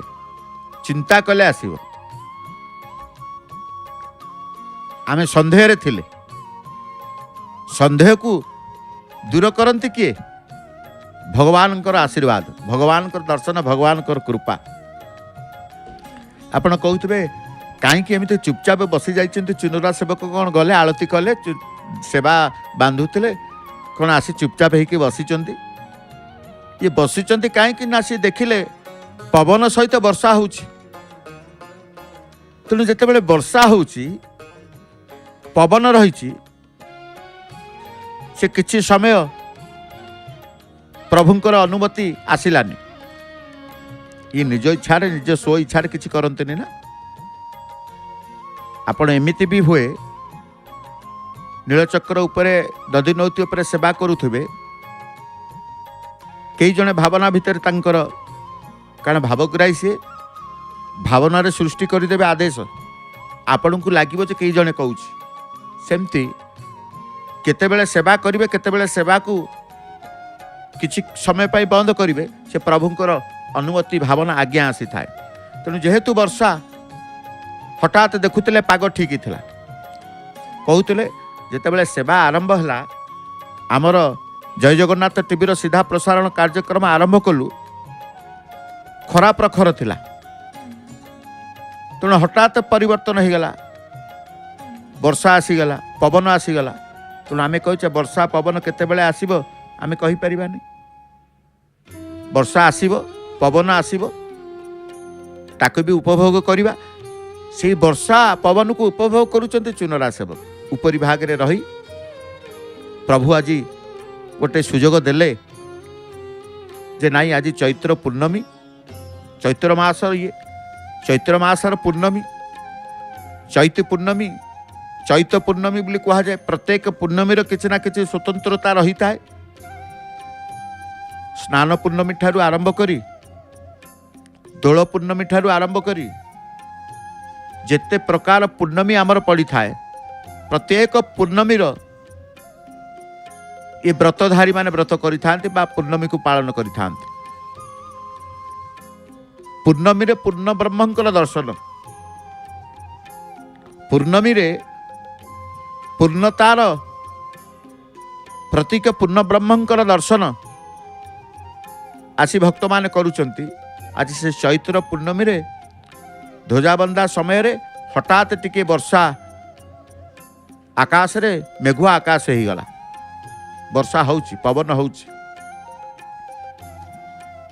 चिंता कले आसीबो। आमे संदेह रे थिले, संदेह को दूर करती किए? भगवान आशीर्वाद, भगवान दर्शन, भगवान कृपा। आपण कहते कहीं एमती चुपचाप बसी जाइछन्ति, चुनुरा सेवक कौन गले आलती कले, सेवा बांधुले, कौन आसी चुपचाप होकर बसीचंती। ये बसीचंती कहीं ना, सी देखिले पवन सहित वर्षा होउछि, तेणु जितेबाला वर्षा होउची पवन रही से किछि समय प्रभुंकर अनुमति आसिलानी ये निज इच्छा निज स्व इच्छा किछि करंतनी ना आपण एमिति भी हुए नीलचक्र उपरे दधी नौती उपरे सेवा करुथिबे कई जने भावना भितर तांकर कारण भावग्राही सी भावना सृष्टि करदेवे आदेश आपण को लगे जे कई जने कहूँ सेमती केतेबेले सेवा करिवे केतेबेले सेवा को किछि समय पाई बंद करिवे से प्रभुंकर अनुमति भावना आज्ञा आसी थाए तेणु जेहेतु वर्षा हठात देखुले पाग ठीक थिला कहूले जेतेबेले सेवा आरंभ हला आमर जय जगन्नाथ टीवी सीधा प्रसारण कार्यक्रम आरंभ कलु खरा प्रखर थिला तेणु हठात परिवर्तन हो गला वर्षा आसीगला पवन आसीगला तेणु आम कहे वर्षा पवन केतेबेले आसीबो आमे कहि परिबानी वर्षा आसीबो पवन आसीबो ताको भी उपभोग करिबा से वर्षा पवन को उपभोग करुचंती चुनरा सेवक उपरी भाग रे रही प्रभु आज गोटे सुजोग देले जे नाई आज चैत्र पूर्णमी चैत्र मास ये चैत्र मासर पूर्णमी चैत पूर्णमी चैत पूर्णमी बोली कहा जाए प्रत्येक पूर्णमीर किसी ना किसी स्वतंत्रता रही था स्नान पूर्णमी ठारू आरंभ करी दोल पूर्णमी ठारू आरंभ करी जेते प्रकार पूर्णमी आमर पड़ी थाए प्रत्येक पूर्णमीर ये व्रतधारी माने व्रत करि थांते बा पूर्णमी को पालन करि थांते पूर्णमी रे पूर्ण ब्रह्मंकर दर्शन पूर्णमी रे पूर्णतार प्रतीक पूर्ण ब्रह्मंकर दर्शन आसी भक्त मान करुचंती आज से चैत्र पूर्णमी रे ध्वजाबंदा समय रे हठात टिके वर्षा आकाश रे मेघुआ आकाश हो गला वर्षा होउची पवन होउची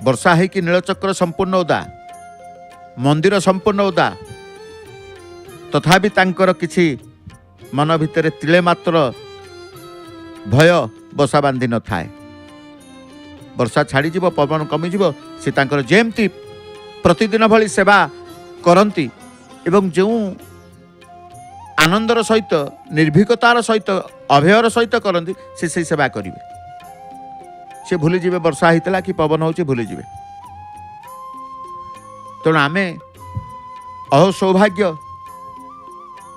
वर्षा है कि नीलचक्र संपूर्ण ओदा मंदिर संपूर्ण ओदा तथापि तांकर किछि मन भितर तिले मात्र भय बसा बांधि न थाए वर्षा छाड़ी जीव पवन कमी जीव से तांकर जेमती प्रतिदिन भली सेवा करंती एवं जो आनंदर सहित निर्भीकतार सहित अभयर सहित करंती से सेवा करिवे से भूली जीवे वर्षा होता कि पवन होची भूली जीवे तेणु आमे अहो सौभाग्य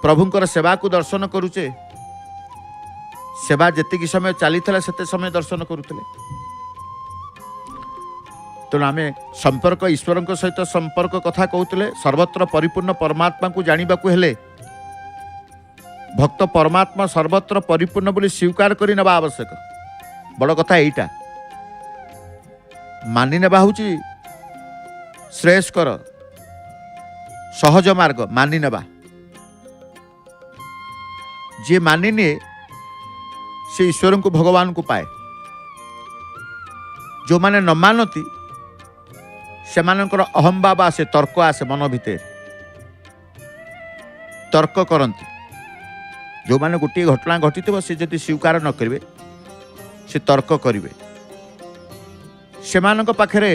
प्रभुंकर सेवा को दर्शन करुचे सेवा जेतिकी समय चली सेते समय दर्शन करुले तेणु आमे संपर्क ईश्वर सहित संपर्क कथा कहते सर्वत्र परिपूर्ण परमात्मा को जानिबा को हेले भक्त परमात्मा सर्वत्र परिपूर्ण बोली स्वीकार करि नेबा आवश्यक बड़ कथा एटा मानि नेबा होची श्रेयस्कर सहज मार्ग मानि नेबा जे मानि निए से ईश्वर को भगवान को पाए जो माने न मानती से मानकर अहम बाबा से तर्क आसे मन भितर तर्क करती जो माने गोटे घटना घटी से जदि स्वीकार न करेंगे से तर्क करेंगे से पाखरे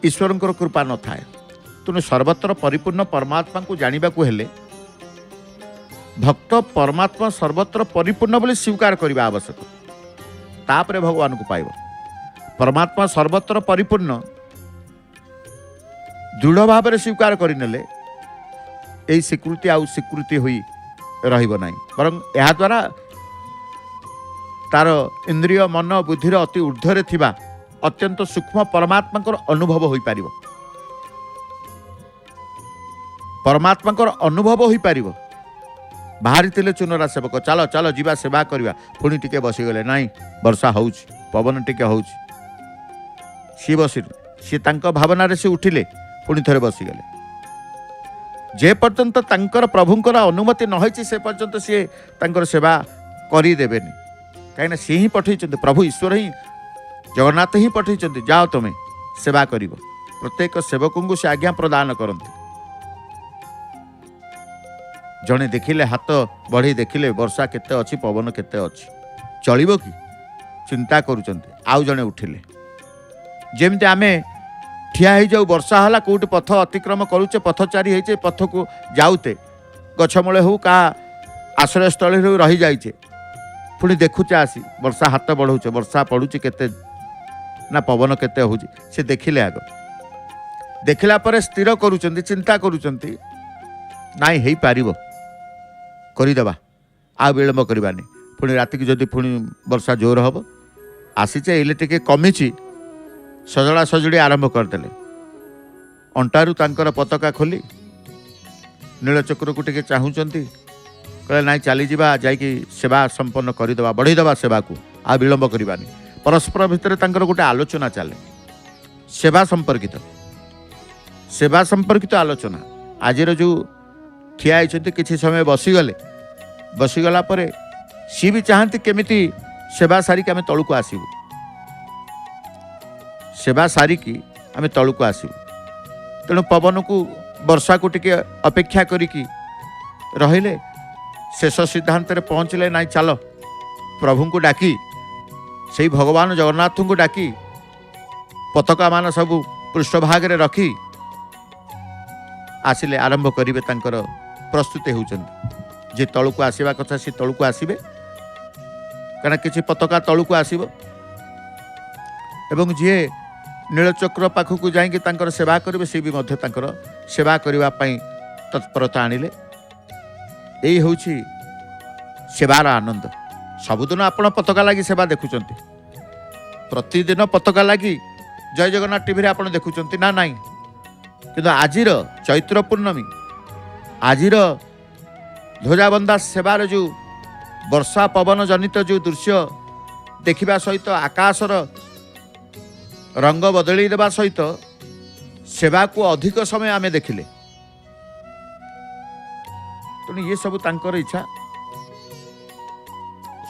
ईश्वर कृपा न थाए तेणु सर्वत्र परिपूर्ण परमात्मा को जानिबा को हेले भक्त परमात्मा सर्वत्र परिपूर्ण बोली स्वीकार करने आवश्यक तापरे भगवान को पाइब परमात्मा सर्वत्र परिपूर्ण दृढ़ भाव स्वीकार करने यही स्वीकृति आउ स्वीकृति हुई रहिब नहीं बरं यह द्वारा तार इंद्रिय मन बुद्धिर अति ऊर्ध्वरे थिबा अत्यंत सूक्ष्म परमात्मा अनुभव हो पार परमात्मा अनुभव हो पार बाहरी थिले चुनरा सेवक चलो चलो जीवा सेवा करवा पुणी टिके बसीगले नाई वर्षा होउछ पवन टिके होउछ सी बसी सी तांको भावना से उठिले पुणी थरे बसीगले जे पर्यंत तांकर प्रभुंकर अनुमति न होइछि से पर्यंत सी तांकर सेवा करी देबेनी कहीं सी ही पठे प्रभु ईश्वर ही जगन्नाथ ही पठे जाओ तुम्हें सेवा कर प्रत्येक सेवक को से आज्ञा प्रदान करते जड़े देखिले हाथ बढ़ी देखिले वर्षा केते अच्छी पवन केते अच्छी चलिबो कि चिंता करूचंती आउ जड़े उठिले जेमती आमे ठिया हो जाऊ वर्षा हला कोट पथ अतिक्रम करूचे पथचारी होइचे पथ को जाऊते गछमूले हो का आश्रयस्थल रही जाइचे पुणी देखुचे आसी वर्षा हाथ बढ़ौचे वर्षा पड़ुचे केते ना पवन केते होउची से देखिले आग देखिला पर स्थिर करूचंती चिंता करूचंती नाई हेई पारिबो करिदेबा आ विलंब करबानी पुणी राति की जदि पुणी वर्षा जोर हम आसीचे इले टिके कमिची सजड़ा सजड़ी आरंभ करदेले अंटारू तांकर पताका खोली नीलचक्र को टिके चाहूचंती कहले नाई चली जावा जाइकी सेवा संपन्न करदेबा बढ़ईदेबा सेवा को आ विलंब करबानी परस्पर भितर तांकर गोटे आलोचना चले सेवा संपर्कित आलोचना आज जो ठिया होती किसी समय बसीगला पर सी भी चाहती केमिति सेवा सारिकी आम तलू को आसबू सेवा सारिकी आम तलू को आसबू तेणु पवन को वर्षा को टिके अपेक्षा करिकी रहिले शेष सिद्धांत पहुँचले नाई चल प्रभु को डाकी से भगवान जगन्नाथ को डाकी पताका मान सब पृष्ठभाग रे रखी आसिले आरंभ करिवे तांकर प्रस्तुति होउचंती जे तळु को आसीबा कथा से तळु को आसीबे कारण किछि पताका तळु को आसीबो एवं जे नीलचक्र पाखक जाइके तांकर सेवा करिवे से भी मध्य तांकर सेवा करिवा पई तत्परता आनिले एई होउछि सेवार आनंद सबुदिन आपण पताका लागि सेवा देखुचंती प्रतिदिन पताका लागि जय जगन्नाथ टीवी रे आपण देखुचंती ना नाही किंतु आजिर चैत्र पूर्णमी आजिर ध्वजाबंदा सेवार जो वर्षा पवन जनित जो दृश्य देखिबा सहित आकाशर रंग बदली देवा सहित सेवा को अधिक समय आमे देखिले तेणु ये सब तांकर इच्छा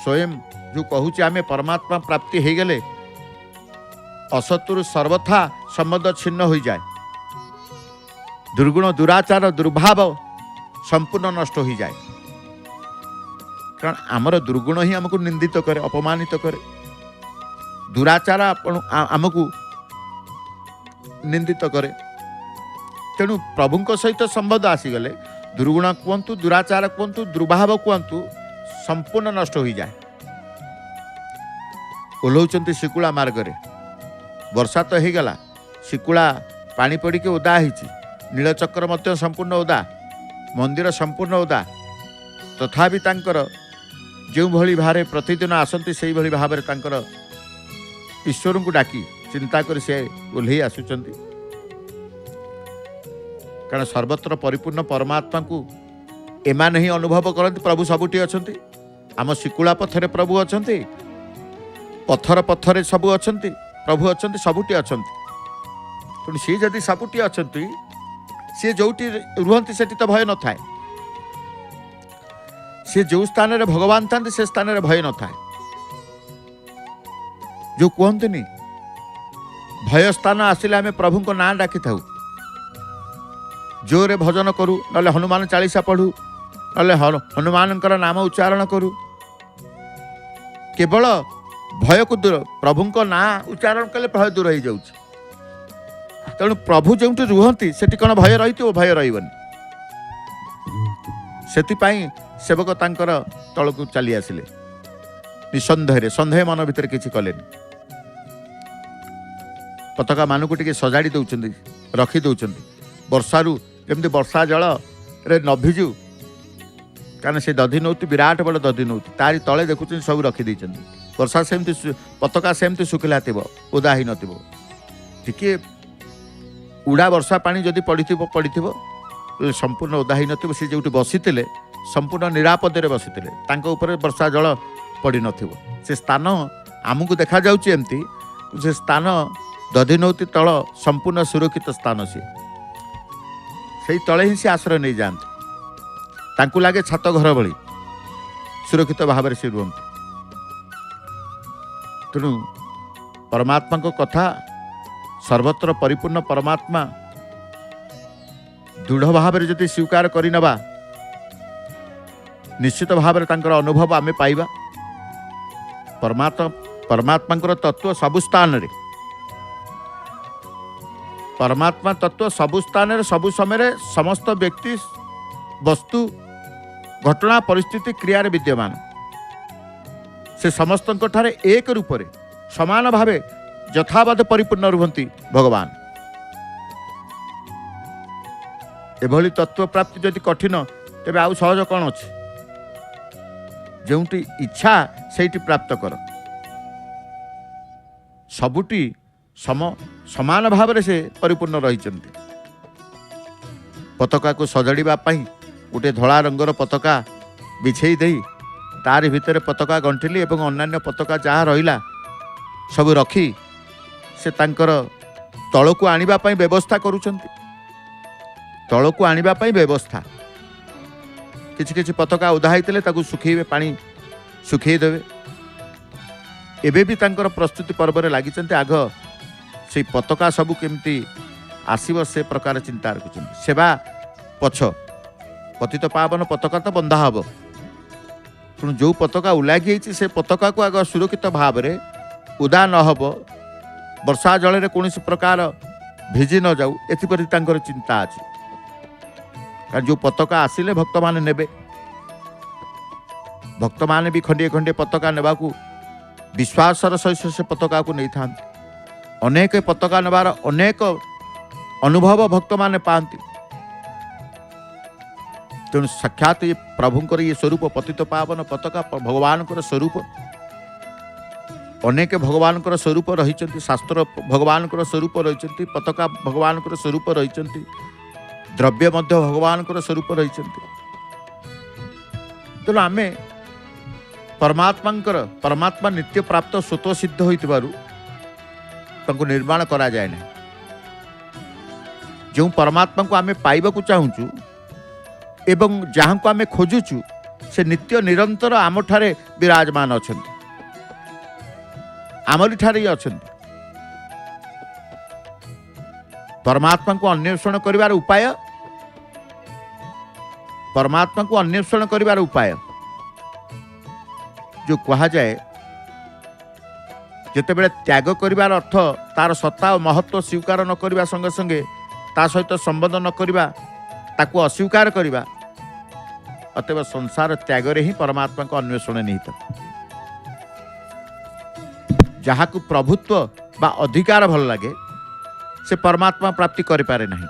स्वयं जो कहूचे आमे परमात्मा प्राप्ति हो गले असतुर सर्वथा संबंध छिन्न हो जाए दुर्गुण दुराचार दुर्भाव संपूर्ण नष्ट हो जाए कारण आमर दुर्गुण ही आमको निंदित करे अपमानित करे दुराचार आमको निंदित करे तेणु प्रभुंक सहित संबंध आसीगले दुर्गुण कहतु दुराचार कहतु दुर्भाव कहतु संपूर्ण नष्ट हो जाए ओह्लौचंती शिकुला मार्गरे वर्षा तो हो गला शिकुला पानी पड़ी के ओदा होती नीलचक्र मध्य संपूर्ण ओदा मंदिर संपूर्ण ओदा तथापि तांकर जो भली भारे प्रतिदिन आसंती से भली भाव तांकर ईश्वर को डाकी चिंता कर से ओह्लई आसुचंती कारण सर्वत्र परिपूर्ण परमात्मा को एमाने ही अनुभव करती प्रभु सबुटी अछंती आम शिकुला पथरे प्रभु अछंती पथर पथरे सबु अछंती प्रभु अछंती सबुटी अछंती तेणु सी जदि सबुटी अछंती सी जोटी रुहंती सेठी तो भय न थाए सी जो स्थान रे भगवान था से स्थान रे भय न थाए जो कहते भय स्थान आसिले आम प्रभु को नाम डाकी था जोरे भजन करू ना हनुमान चालीसा पढ़ू ना हनुमान नाम उच्चारण करू केवल भय को दूर प्रभु को ना उच्चारण कले भय दूर हो जाऊँ तेणु प्रभु जो रुहंती सेठी कौन भय रही भय रही सेवक तांकर तल को चली आसिले निसंदेह संदेह मन भितर किसी कले पताका मान को टिके सजाड़ी दौरान रखी दौरान वर्षारू जमी वर्षा जल रे न भिजु कारण से दधि नौती विराट बड़ दधि नौती तारी तले देखुं सब रखी वर्षा सेमती पताका सेमती सुखिला थी ओदा ही टे उड़ा वर्षा पानी जदि पड़ी संपूर्ण ओदा ही नथिबो से जो बसी संपूर्ण निरापदे बसी वर्षा जल पड़ी नथिबो से स्थान आमको देखा जाउची एमती से स्थान दधिनौती तल संपूर्ण सुरक्षित स्थान से तले ही से आश्रय नहीं जाते तांकु लागे छात घर भली सुरक्षित भाव से रुहंती तेणु परमात्मा को कथा सर्वत्र परिपूर्ण परमात्मा दृढ़ भाव जदि स्वीकार करनवा निश्चित भाव में अनुभव आम पाइबा। परमात्मा तत्व सबु स्थान रे, परमात्मा तत्व सबु स्थान रे सबु समय समस्त व्यक्ति वस्तु घटना परिस्थिति क्रिया रे विद्यमान। से समस्त ठारे एक रूप रे समान भावे यथावत परिपूर्ण रुहंती भगवान। एभली तत्व प्राप्ति जदि कठिन तेबे आउ सहज कौन अच्छी? जोटी इच्छा सेठी प्राप्त कर। सबुटी समान भाव से परिपूर्ण रही। पताका को सजाड़ा गोटे धला रंगर पताका बिछे दे तार भितर पताका गंठिली और अन्य पताका जहाँ रहा सब रखी से तांकर तल को आनिबा पई व्यवस्था करुछंती। तल को आनिबा पई व्यवस्था किछि किछि पताका उदा होइतले ताकू सुखेइबे, पानी सुखेइ देबे। एबे भी तांकर प्रस्तुति पर्व रे लागिचंती। आग से पताका सबु केमती आसीब से प्रकार चिंता रखुछंती। सेवा पछ पतित पावन पताका तो बंधा हब, तेणु जो पताका उलागी से पताका को आग सुरक्षित भाव में उदा न हब, वर्षा जल कौन प्रकार भिजी न जाऊ एथिप्रति तांकर चिंता अच्छी। कारण जो पताका आसिले भक्त माने नेबे, भक्त माने भी खंडे खंडे पताका नेबाकू विश्वासर सहित से पताका को नहीं था। अनेक पताका नेबार अनेक अनुभव भक्त माने पाती। तेणु साक्षात ये प्रभुंकर ये स्वरूप पतित पावन पताका भगवान स्वरूप। अनेक भगवान स्वरूप रही, शास्त्र भगवान स्वरूप रही, पताका भगवान स्वरूप रही, द्रव्य मध्य भगवान स्वरूप रही। तेणु आम परमात्मा नित्य प्राप्त स्वतः सिद्ध हो निर्माण करा जाए ना। जो परमात्मा को आम पाइबा चाहूँ एवं जहाँ को आम खोजुचु से नित्य निरंतर आम ठारे विराजमान अच्छा, आमरी ठारे अच्छा। परमात्मा को अन्वेषण करिवार उपाय, परमात्मा को अन्वेषण करिवार उपाय जो कहा जाए, जिते त्याग करिवार अर्थ तार सत्ता और महत्व स्वीकार न करिवा संगे संगे ता सहित संबंध न करिवा, ताकू अस्वीकार करिवा, अतएव संसार त्याग रे ही परमात्मा को अन्वेषण निहित। जहाँ को प्रभुत्व बा अधिकार भल लगे से परमात्मा प्राप्ति करि पारे नहीं।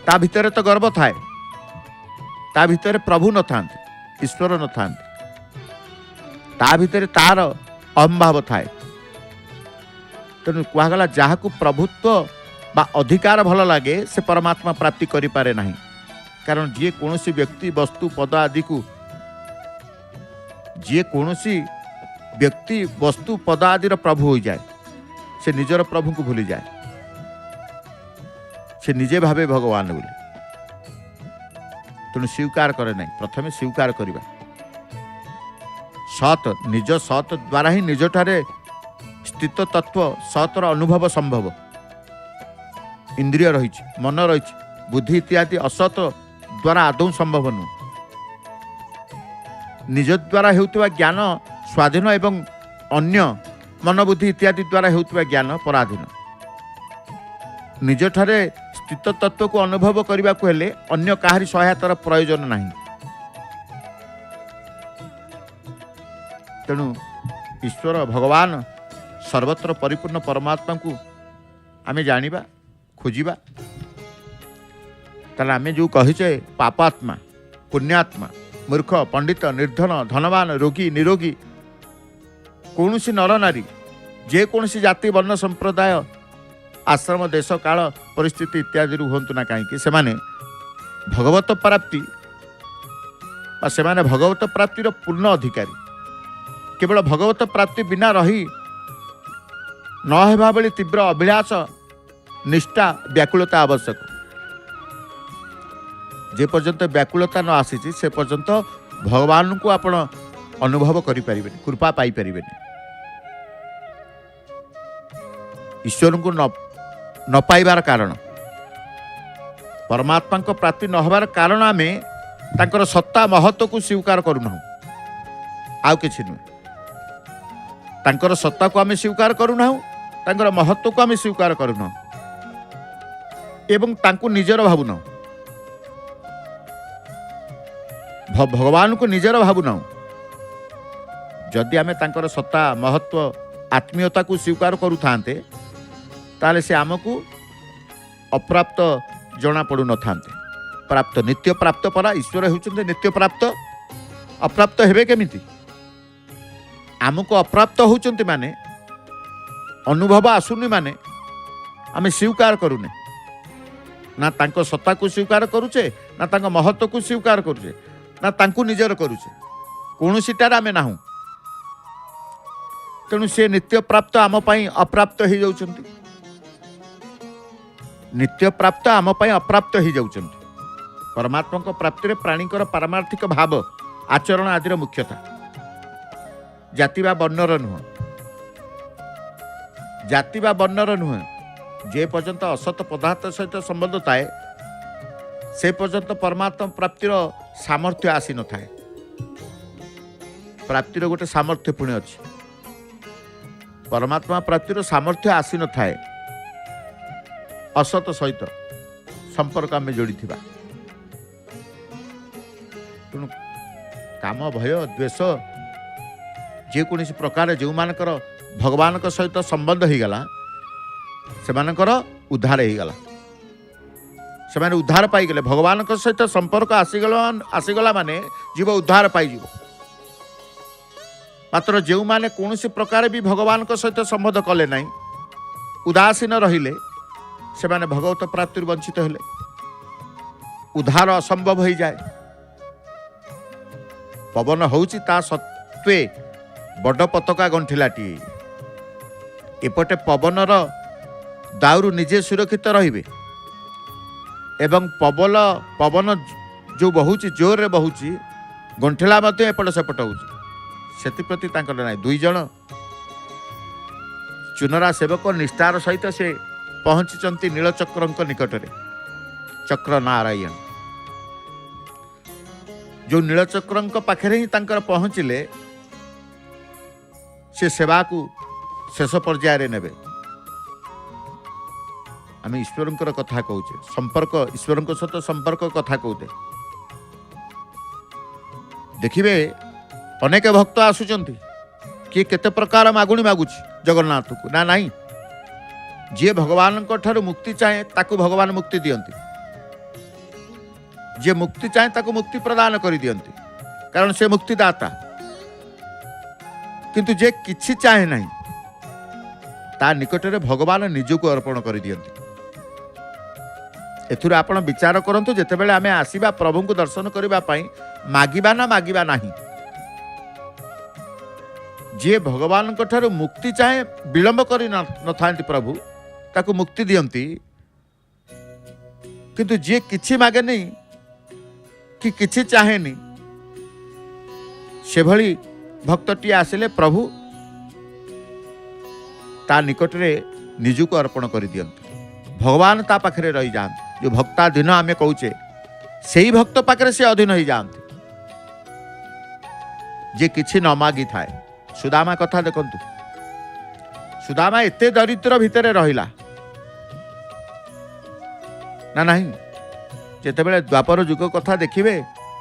ता भितर तो गर्व थाए, ता भितर प्रभु न थांते, ईश्वर न थांते, ता भितर तार अहंभाव थाए। तेणु कहगला जहाँ को प्रभुत्व बा अधिकार भल लगे से परमात्मा प्राप्ति करि पारे नहीं। कारण जी कौन व्यक्ति वस्तु पद आदि को, जी कौन व्यक्ति वस्तु पद आदि प्रभु हो जाए से निजर प्रभु को भूली जाए, से निजे भावे भगवान बोले। तेणु स्वीकार करे नहीं, प्रथमे स्वीकार करवा सत, निज सत द्वारा ही निज ठारे स्थित तत्व सतर अनुभव संभव। इंद्रिय रही, मन रही, बुद्धि इत्यादि असत द्वारा आदौ संभव नु। निज द्वारा हेउतबा ज्ञान स्वाधीन एवं अन्य मन बुद्धि इत्यादि द्वारा हेउतबा ज्ञान पराधीन। निज ठारे स्थित तत्व को अनुभव करने को हेले अन्य काहारी सहायतार प्रयोजन नहीं। तेणु ईश्वर भगवान सर्वत्र परिपूर्ण परमात्मा को आमे जानिबा खोजिबा। ताले आमे जो कहिचे पापात्मा पुण्यात्मा मूर्ख पंडित निर्धन धनवान रोगी निरोगी कौन सी नर नारी जे कौन सी जाति वर्ण संप्रदाय आश्रम देश काल परिस्थिति इत्यादि हूँ ना कहीं से भगवत प्राप्ति से भगवत प्राप्तिर पूर्ण अधिकारी। केवल भगवत प्राप्ति बिना रही न हेबा बेले तीव्र अभिलाष निष्ठा व्याकुलता आवश्यक। जे पर्यंत व्याकुलता न आसी से पर्यंत भगवान को आपण अनुभव करि परिबेनी, कृपा पाई परिबेनी। ईश्वर को न पाइबार कारण परमात्मा को प्राप्ति न होबार कारण आम तांकर सत्ता महत्व को स्वीकार करूना आउ किछि नुहे तांकर सत्ता को आम स्वीकार करूना तांकर महत्व को आम स्वीकार करूना एवं तांको निजर भावुना भगवान को निजर भावुना जदि आम तांकर सत्ता महत्व आत्मीयता को स्वीकार करू थांते ताले से आमको अप्राप्त जना पड़ू न थांते प्राप्त नित्य प्राप्त परा ईश्वर होउछन्ते नित्य प्राप्त अप्राप्त हेबे केमिति आमको अप्राप्त होउछन्ते माने अनुभव आसुनी माने आमे स्वीकार करूने ना तांको सत्ता को स्वीकार करूचे ना तांको महत्व को स्वीकार करूचे ना तांको निजर करूचे कौनसीटार आमे नाहू तेणु से नित्य प्राप्त आम पाई अप्राप्त हो जाउछन्ति नित्य प्राप्त आम पाई अप्राप्त हो जाउछन्ति परमात्मा को प्राप्ति रे प्राणीकर पारमार्थिक भाव आचरण आदिर मुख्यता जाति बा वर्णर नुह जाति बा वर्णर नुह जे पर्यंत असत पदार्थ सहित संबंध थाए से पर्यंत परमात्मा प्राप्तिर सामर्थ्य आसी न थाए प्राप्तिर गोटे सामर्थ्य पुणी अच्छी परमात्मा प्राप्तिर सामर्थ्य आसी न थाए असत सहित संपर्क आम जोड़ी थिबा तेणु काम भय द्वेष जेकोसी प्रकार जो मानकर भगवान सहित संबंध हो गला से उद्धार हो गला से माने उद्धार पाईगले भगवान सहित संपर्क आसीगला माने जीव उद्धार पाइब मात्र जो माने कौन प्रकार भी भगवान सहित संबंध कले ना उदासीन रहिले से माने भगवत प्राप्ति वंचित हेले उद्धार असंभव हो जाए पवन होउची ता सत्वे बड़ पताका गंठिलाटी एपटे पवनर दाउरु निजे सुरक्षित रहिबे एवं पवन जो बहुची जोर रे बहुची गंठिला मध्य एपट सेपट होउची सेतिप्रति तांकर नाय दुई जण चुनरा सेवक निष्ठार सहित से पहुंचीचंती नीलचक्रंक निकटरे चक्र नारायण जो नीलचक्रंक पाखरे ही तांकर पहुंचिले से सेवा को शेष पर्याय नेबे आम ईश्वर कथा कहूचे संपर्क ईश्वर सहित संपर्क कथा कहते देखिए अनेक भक्त आसुचंती किए केते प्रकार मागुणी मागुची जगन्नाथ को ना नहीं जे भगवान ठारू मुक्ति चाहे ताकू भगवान मुक्ति दियंती जे मुक्ति चाहे ताकू मुक्ति प्रदान कर दियंती कारण से मुक्तिदाता किंतु जे किछि चाहे नहीं ता निकटरे भगवान निजको अर्पण कर दियंती एथुर आपण विचार करंतु जेतेबेले आमे आसीबा प्रभु को दर्शन करबा पई मागिबा ना मागिबा नाही जे भगवान ठारू मुक्ति चाहे विलंब करी न थांती प्रभु ताकू मुक्ति दियंती किंतु जे किछि मागे नहीं कि किछि चाहे नहीं से भली भक्तटी आसिले प्रभु ता निकटरे निजको अर्पण कर दियंती भगवान ता पाखरे रही जाते जो भक्ताधीन आमे कहूचे से ही भक्त पाखरे से अधीन हो जाते जे किछि न मागी थाए सुदामा कथा देखंतु सुदामा एते दरिद्र भितरे रहिला ना नहीं जेतेबेले द्वापर युग कथा देखिबे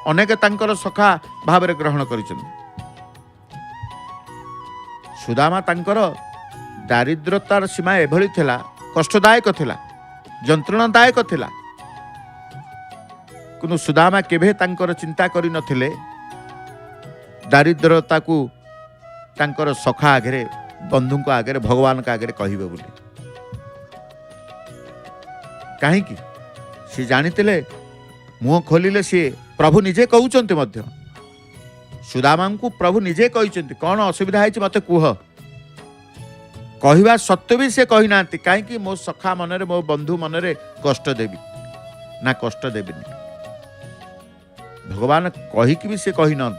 अनेक तांकर सखा भावरे ग्रहण करिसथि सुदामा तांकर दारिद्रतार सीमा एभली थिला कष्टदायक थिला जंत्रणादायक थिला किंतु सुदामा केभे तांकर चिंता करि नथिले दारिद्रता को तांकर सखा आगे बंधु आगे भगवान का आगे कहिबे बोली कहीं सी जानितिले मुह खोलिले सी प्रभु निजे कहउचंती मध्य सुदामा को प्रभु निजे कहउचंती कौन असुविधा है मते कुह कहवा सत्य भी से कही ना कहीं मो सखा मनरे मो बंधु मनरे कष्ट देवी ना कष्ट देवी भगवान कहीकि भी से कही न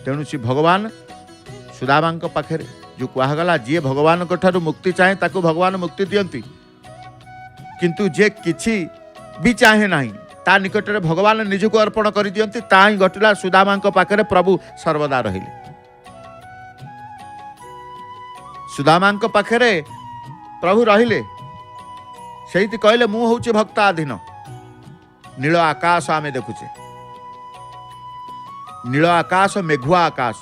तेणु सी भगवान सुदामा पाखे जो कहगला जी भगवान ठारू मुक्ति चाहे ताकू भगवान मुक्ति दियंती किंतु जे किछि भी चाहे नहीं ता निकट में भगवान निजको अर्पण कर दियंती ता ही घटिला सुदामा पाखरे प्रभु सर्वदा रहिले। सुदामा पाखरे प्रभु रहिले सेठी कहले मु होउचे भक्ताधीन। नील आकाश आमे देखुचे, नील आकाश मेघुआ आकाश,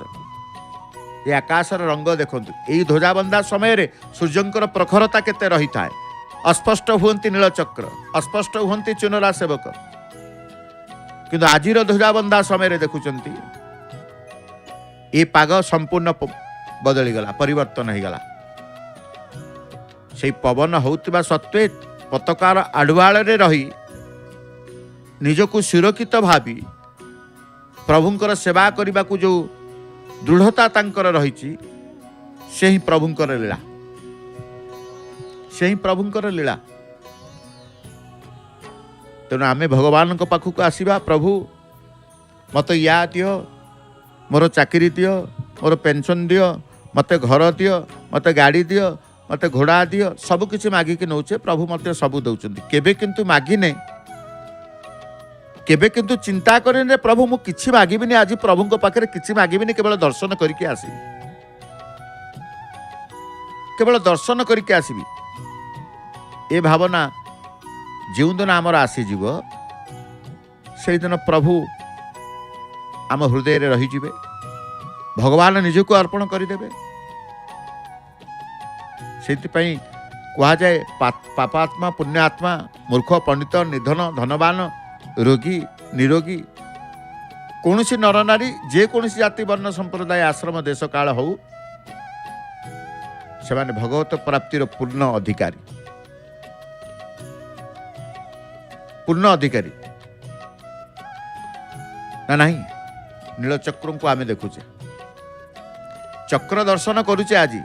ये आकाशर रंग देखंतु। एई ध्वजाबंधा समय रे सूर्यंकर प्रखरता केते रही थाए। अस्पष्ट हुअंती नीलचक्र, अस्पष्ट हुअंती चुनरा सेवक, किंतु आजिर ध्वजाबंधा समय रे देखुचंती ए पाग संपूर्ण बदली गला, परिवर्तन हो गला। से पवन होउतबा सत्वे पताकार आडुआल रे रही निजको सुरक्षित भावी प्रभुंकर सेवा करने को जो दृढ़ता तांकर रही से ही प्रभुंकर लीला, से ही प्रभुंकर लीला। तेणु आमे भगवान पाखक आसवा, प्रभु मत या दियो, मोर चाकरी दियो, मोर पेंशन दियो, मत घर दियो, मत गाड़ी दियो, मत घोड़ा दियो, सब किसी मागिक नौचे। प्रभु मत सब दौरान केबे किंतु मागिने, केबे किंतु चिंता करे प्रभु मु किछि मागिबिनी, आज प्रभु को पाखरे किछि मागिबिनी, केवल दर्शन करके आसीबी, केवल दर्शन करके आसीबी। ए भावना जो दिन आमर आसीजीव से दिन प्रभु आम हृदय रे रहीजिबे, भगवान निजको अर्पण करदेबे। सेतिपई कहा जाए पापात्मा पुण्यात्मा, मूर्ख पंडित निधन धनवान रोगी निरोगी कौन सी नर नारी जे कौन सी जाति वर्ण संप्रदाय आश्रम देश काल हो से माने भगवत प्राप्तिर पूर्ण अधिकारी, पूर्ण अधिकारी ना नहीं। नीलचक्र को आमे देखुचे, चक्र दर्शन करुचे। आज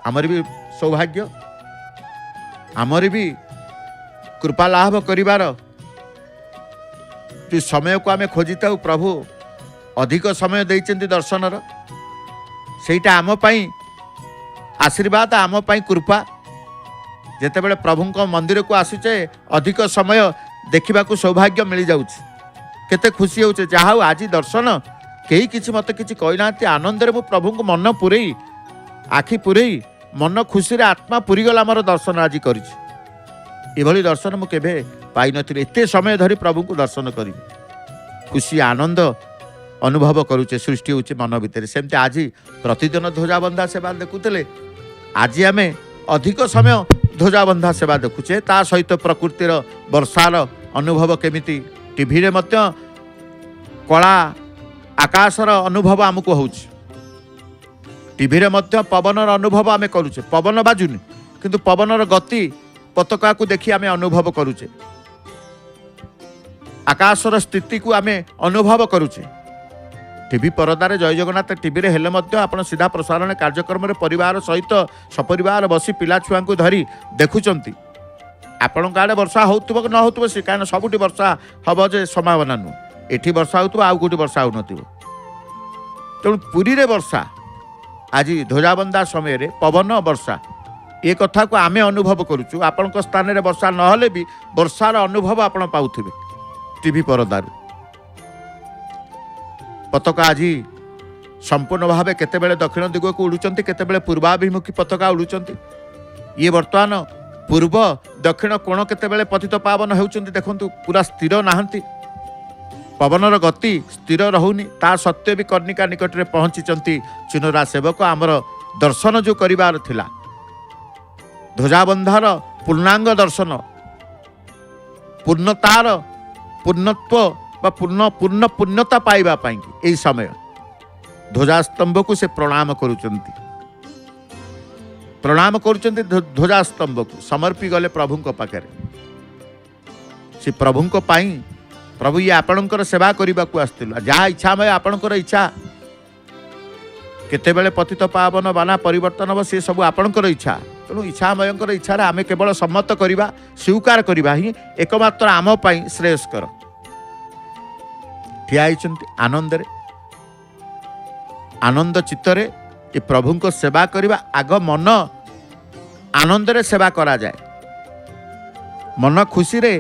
आमर भी सौभाग्य, आमर भी कृपा लाभ करिवार जो समय को आमे खोजिता, प्रभु अधिक समय देइचंती दर्शनर, सेटा आम पई आशीर्वाद, आम पई कृपा। जेतेबेले प्रभुंक मंदिर को आसुचे अधिक समय देखा सौभाग्य मिल जाउछि, केते खुशी होउचे। जहा आज दर्शन कई किछि मते किछि कहना, आनंद रे मु प्रभु को मन पुरई, आखि पुरई, मन खुशी रे आत्मा पुरी गला मोर दर्शन आज करिछि। एभली दर्शन मु केबे पाई नथिले, एते समय धरी प्रभु को दर्शन करी खुशी आनंद अनुभव करुचे, सृष्टि होउचे मन भितर। सेमते आज प्रतिदिन ध्वजाबंधा सेवा देखुतले, आज आमे अधिक समय ध्वजाबंधा सेवा देखुचे। ता सहित प्रकृतिर वर्षार अनुभव केमिति टीवी रे मध्य कला आकाशर अनुभव आमको होउछि, टीवी रे मध्य पवनर अनुभव आमे करूचे। पवन बाजुनी किंतु पवनर गति पताका को देखि आमे अनुभव करूचे, आकाशर स्थिति को आमे अनुभव करूचे। टीवी परदारे जय जगन्नाथ टीवी रे हेले मध्य आपण सीधा प्रसारण कार्यक्रम रे परिवार सहित सपरिवार बसी पिला छुआ को धरी देखुचंती। आपण गाड़े वर्षा होउतबो कि न होउतबो से कान सबुटी वर्षा हबो जे संभावना नु, एठी वर्षा होउतबो आ कोठी वर्षा हो नथिबो। तेणु पुरी रे वर्षा आज ध्वजाबंधा समय रे पवन वर्षा ए कथा को आमे अनुभव करूचु। आपण स्थान रे वर्षा न होले भी वर्षार अनुभव आपण पाउथिबे टीवी परदारू। पताका आज संपूर्ण भाव केतेबेले दक्षिण दिग को उड़ुचंती, केतेबेले पूर्वाभिमुखी पताका उड़ुचंती। ये वर्तमान पूर्व दक्षिण कोण केतेबेले पतित पावन हेउचंती, देखंतु पूरा स्थिर नाहंती, पवनर गति स्थिर रहुनी। ता सत्य भी कर्णिका निकट रे पहुंचीचंती चुनरा सेवक। आमर दर्शन जो करिवार थिला, ध्वजाबंधार पूर्णांग दर्शन, पूर्णतार पूर्णत्व बा पूर्ण पूर्ण पूर्णता पाइबा पाई एई समय ध्वजास्तंभ को से प्रणाम करुचंती, प्रणाम करुचंती। ध्वजास्तंभ को समर्पी गले प्रभु को पाखरे। से प्रभु को पाई प्रभु ये आपणकर सेवा करने को आसथिलु, जहाँ इच्छा मैं आपणकर इच्छा, केतेबेले पतित पावन बाना परिवर्तन हम से सब आपणकर इच्छा। तेणु इच्छामयंकर इच्छा आमे केवल सम्मत करवा, स्वीकार करवा ही एकमात्र आम पाई श्रेयस्कर। ठिया होइचंती आनंद रे, आनंद चित्तरे ये प्रभु को सेवा करवा। आग मन आनंद रे सेवा करा जाए, मन खुशी रे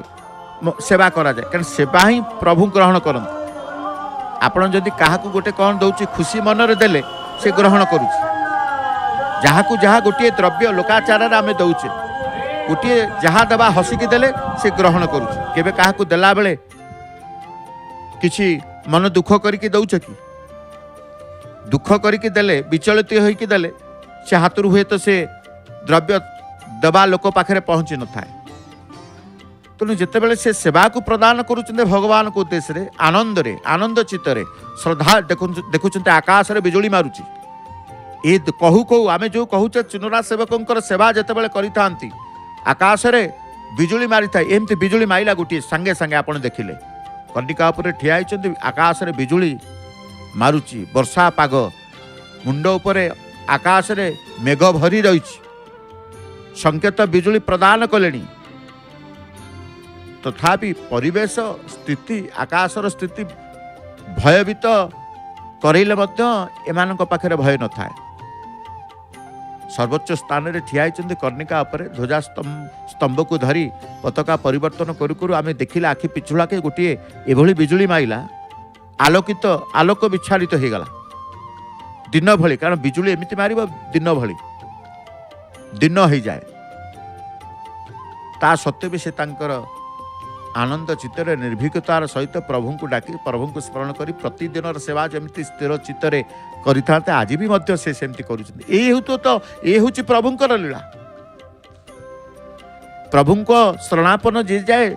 सेवा करा जाए कारण सेवा ही प्रभु ग्रहण करते आपण जदि क्या गोटे कौन दौर खुशी मन देले से ग्रहण करुच्चे जहाँ को जहाँ गोटे द्रव्य लोकाचार आम दौचे गोटे जहाँ देवा हसिकी देले से ग्रहण करुच्चे केबे क्या देला बेले किछि मन दुख करके दौच कि दुख करके देले विचलित होइकी देले से हाथरू हुए तो से द्रव्य दबा लोक पाखे पहुँची न थाए तेणु जितेबाला से सेवा को प्रदान करुँच भगवान को उद्देश्य आनंद चित्तरे श्रद्धा देखुं आकाश रे बिजुली मारुची ये कहू कहू आम जो कहूचे चुनुरा सेवकों सेवा जितेबाला करि आकाश रे बिजुली मारी था एमती बिजुली माइला गोटे सांगे सांगे आप देखिले कर्णिका उपर ठिया होती आकाश रे बिजुली मारुची वर्षा पाग मुंड उपरे आकाश रे मेघ भरी रही संकेत बिजुली प्रदान कले तथापि परिवेश स्थिति आकाशर स्थिति भयभीत करैले एमान पाखे भय न थाए सर्वोच्च स्थान में ठिया होती कर्णिका उपरे ध्वजा स्तंभ को धरी पताका परिवर्तन करू आम देखिले आखि पिछुड़ा के गोटे एभली बिजुली माइला आलोकित आलोक विच्छादित हो गला दिन भली कारण बिजुली एमती मार दिन भली दिन हो जाए ता सत्वे भी से तांकर आनंद चित्तर निर्भीकतार सहित प्रभु को डाकी प्रभु को स्मरण करी प्रतिदिन सेवा जमी स्थिर चित्तर करते आज भी मध्य से सेमती करुँच प्रभुंकर लीला प्रभु को शरणापन जी जाए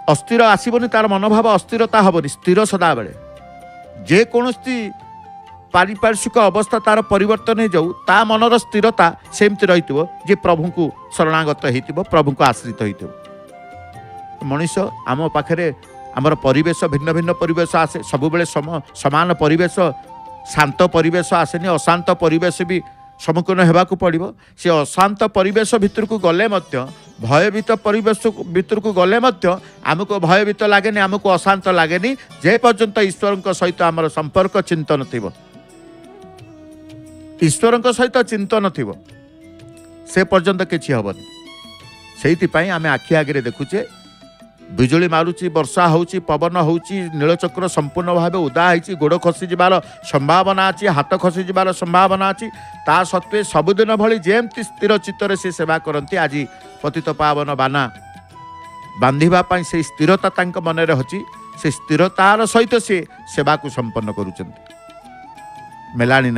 अस्थिर आसबनी तार मनोभाव अस्थिरता हेनी स्थिर सदा बेले जेकोसी पारिपार्श्विक अवस्था तार परिवर्तन हो जाऊ ता मनर स्थिरता सेमती रही जे प्रभु को शरणागत हो प्रभु को आश्रित हो मनीष आम पाखे आमर परिवेश भिन्न भिन्न परिवेश आसे सबुबले समान परिवेश शांत परिवेश आसेनी अशांत परिवेश भी सम्मुखीन होगाक पड़ो से अशांत परिवेश भितर को गले भयभीत परिवेश भितर को गले आमको भयभीत लगे आमको अशांत लगे जे पर्यंत ईश्वर सहित आमर संपर्क चिंतन थी ईश्वर सहित चिंतन थी से पर्यंत किसी हेनी से आम आखि आगे देखुचे बिजुली मारुची वर्षा होची पवन होची नीलचक्र संपूर्ण भाव उदा होती गोड़ खसी जबार संभावना अच्छी हाथ खसी जबार संभावना अच्छी ता सत्वे सबुदिन भली जेमती स्थिर चित्तर से सेवा करती आज पतित पावन बाना बांधिबा से स्थिरता तांक मन रे होची से स्थिरतार सहित से सेवा को संपन्न करुचंती मेलाणी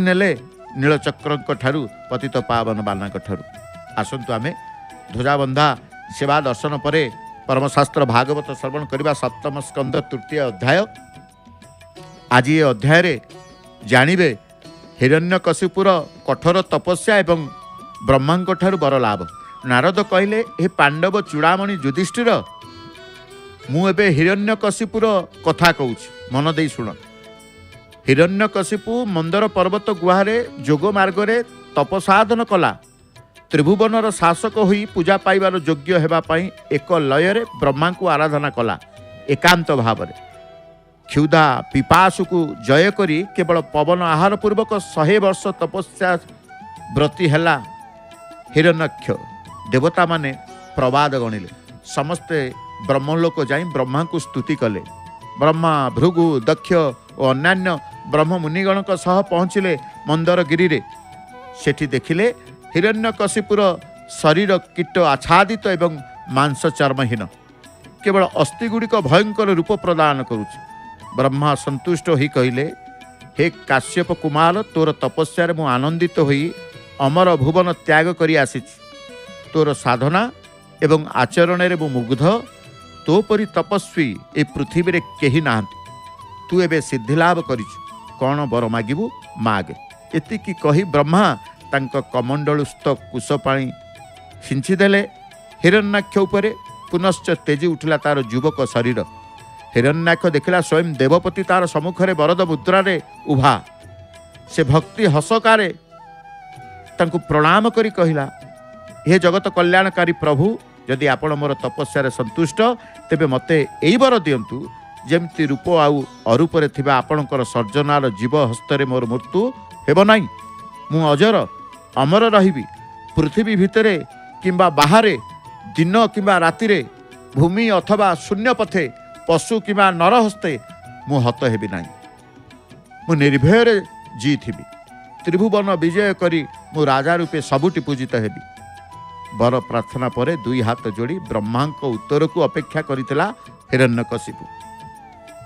नेले नीलचक्र ठारू पतित पावन बाना ठारू आसंतु आमे ध्वजाबंधा सेवा दर्शन पर परमशास्त्र भागवत श्रवण करने सप्तम स्कंद तृतीय अध्याय आज ये अध्याय रे जानिबे हिरण्यकशिपुर कठोर तपस्या एवं ब्रह्मा ठारू वर लाभ नारद कहले हे पांडव चूड़ामणि युधिष्ठिर मु एबे हिरण्यकशिपुर कथा कहूँ मन दे शुण हिरण्यकशिपु मंदर पर्वत गुहारे जोग मार्गरे तपसाधन कला त्रिभुवनर शासक होई पूजा पाइबार योग्य हेबापाई एक लय ब्रह्मा को आराधना कला एकांत भाव क्षुधा पिपासु को जय करी केवल पवन आहार पूर्वक 100 वर्ष तपस्या व्रती हैला हिरण्यक्ष देवता माने प्रवाद गणिले समस्ते ब्रह्मलोक जाई ब्रह्मा को स्तुति कले ब्रह्मा भृगु दक्ष और अन्यान्य ब्रह्म मुनिगण सह पहुँचिले मंदरगिरी रे सेठी देखिले हिरण्यकशिपुर शरीर कीट आच्छादित एवं मांस चर्महीन केवल अस्थिगुड़िक भयंकर रूप प्रदान करुछि ब्रह्मा संतुष्ट होई कहले हे काश्यप कुमार तोर तपस्या मु आनंदित होई अमर भुवन त्याग करी आसीछि तोर साधना एवं आचरण रे मु मुग्ध तो परी तपस्वी ए पृथ्वी रे केही नाहंती तू एबे सिद्धिलाभ करिछु कौन बर मागिबू मागे एतिकी कही ब्रह्मा तांक कमंडलुस्थ कुशपाणी सिंचिदेले हिरण्याक्ष उपरे पुनश्च तेजी उठिला तार युवक शरीर हिरण्याक्ष देखिला स्वयं देवपति तार सम्मुखरे वरद मुद्रारे उभा से भक्ति हसकारे तांकु प्रणाम करी कहिला हे जगत कल्याणकारी प्रभु यदि आपण मोर तपस्या संतुष्ट तेबे मते एई वर दियंतु जेमती रूप आउ अरूपरे थिबा आपणकर सर्जनार जीव हस्तरे मोर मृत्यु हेबो नाही मु अजर अमर रहिबी पृथ्वी भितरे किंबा बाहरे दिन किंबा राति रे भूमि अथवा शून्य पथे पशु किंबा नर हस्ते मु हत हेबि नाही। मु निर्भय जी थी त्रिभुवन विजय करी मु राजा रूपे सबुटी पूजित हेबि। वर प्रार्थना परे दुई हाथ जोड़ी ब्रह्मा उत्तर को अपेक्षा करितला हिरण्यकशिपु।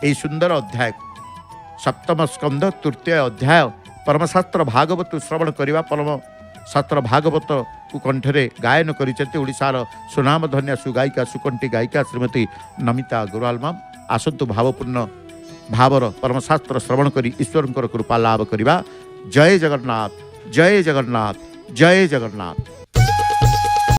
एई सुंदर अध्याय सप्तम स्कंध तृतीय अध्याय परमशास्त्र भागवत श्रवण करवा परम शास्त्र भागवत को कंठरे गायन करिसेंते ओडिशार सुनाम धन्या सुगायिका सुकंठी गायिका श्रीमती नमिता अग्रवाल मैम। आसंतु भावपूर्ण भावर परमशास्त्र श्रवण करी ईश्वरंकर कृपा लाभ करिबा। जय जगन्नाथ जय जगन्नाथ जय जगन्नाथ।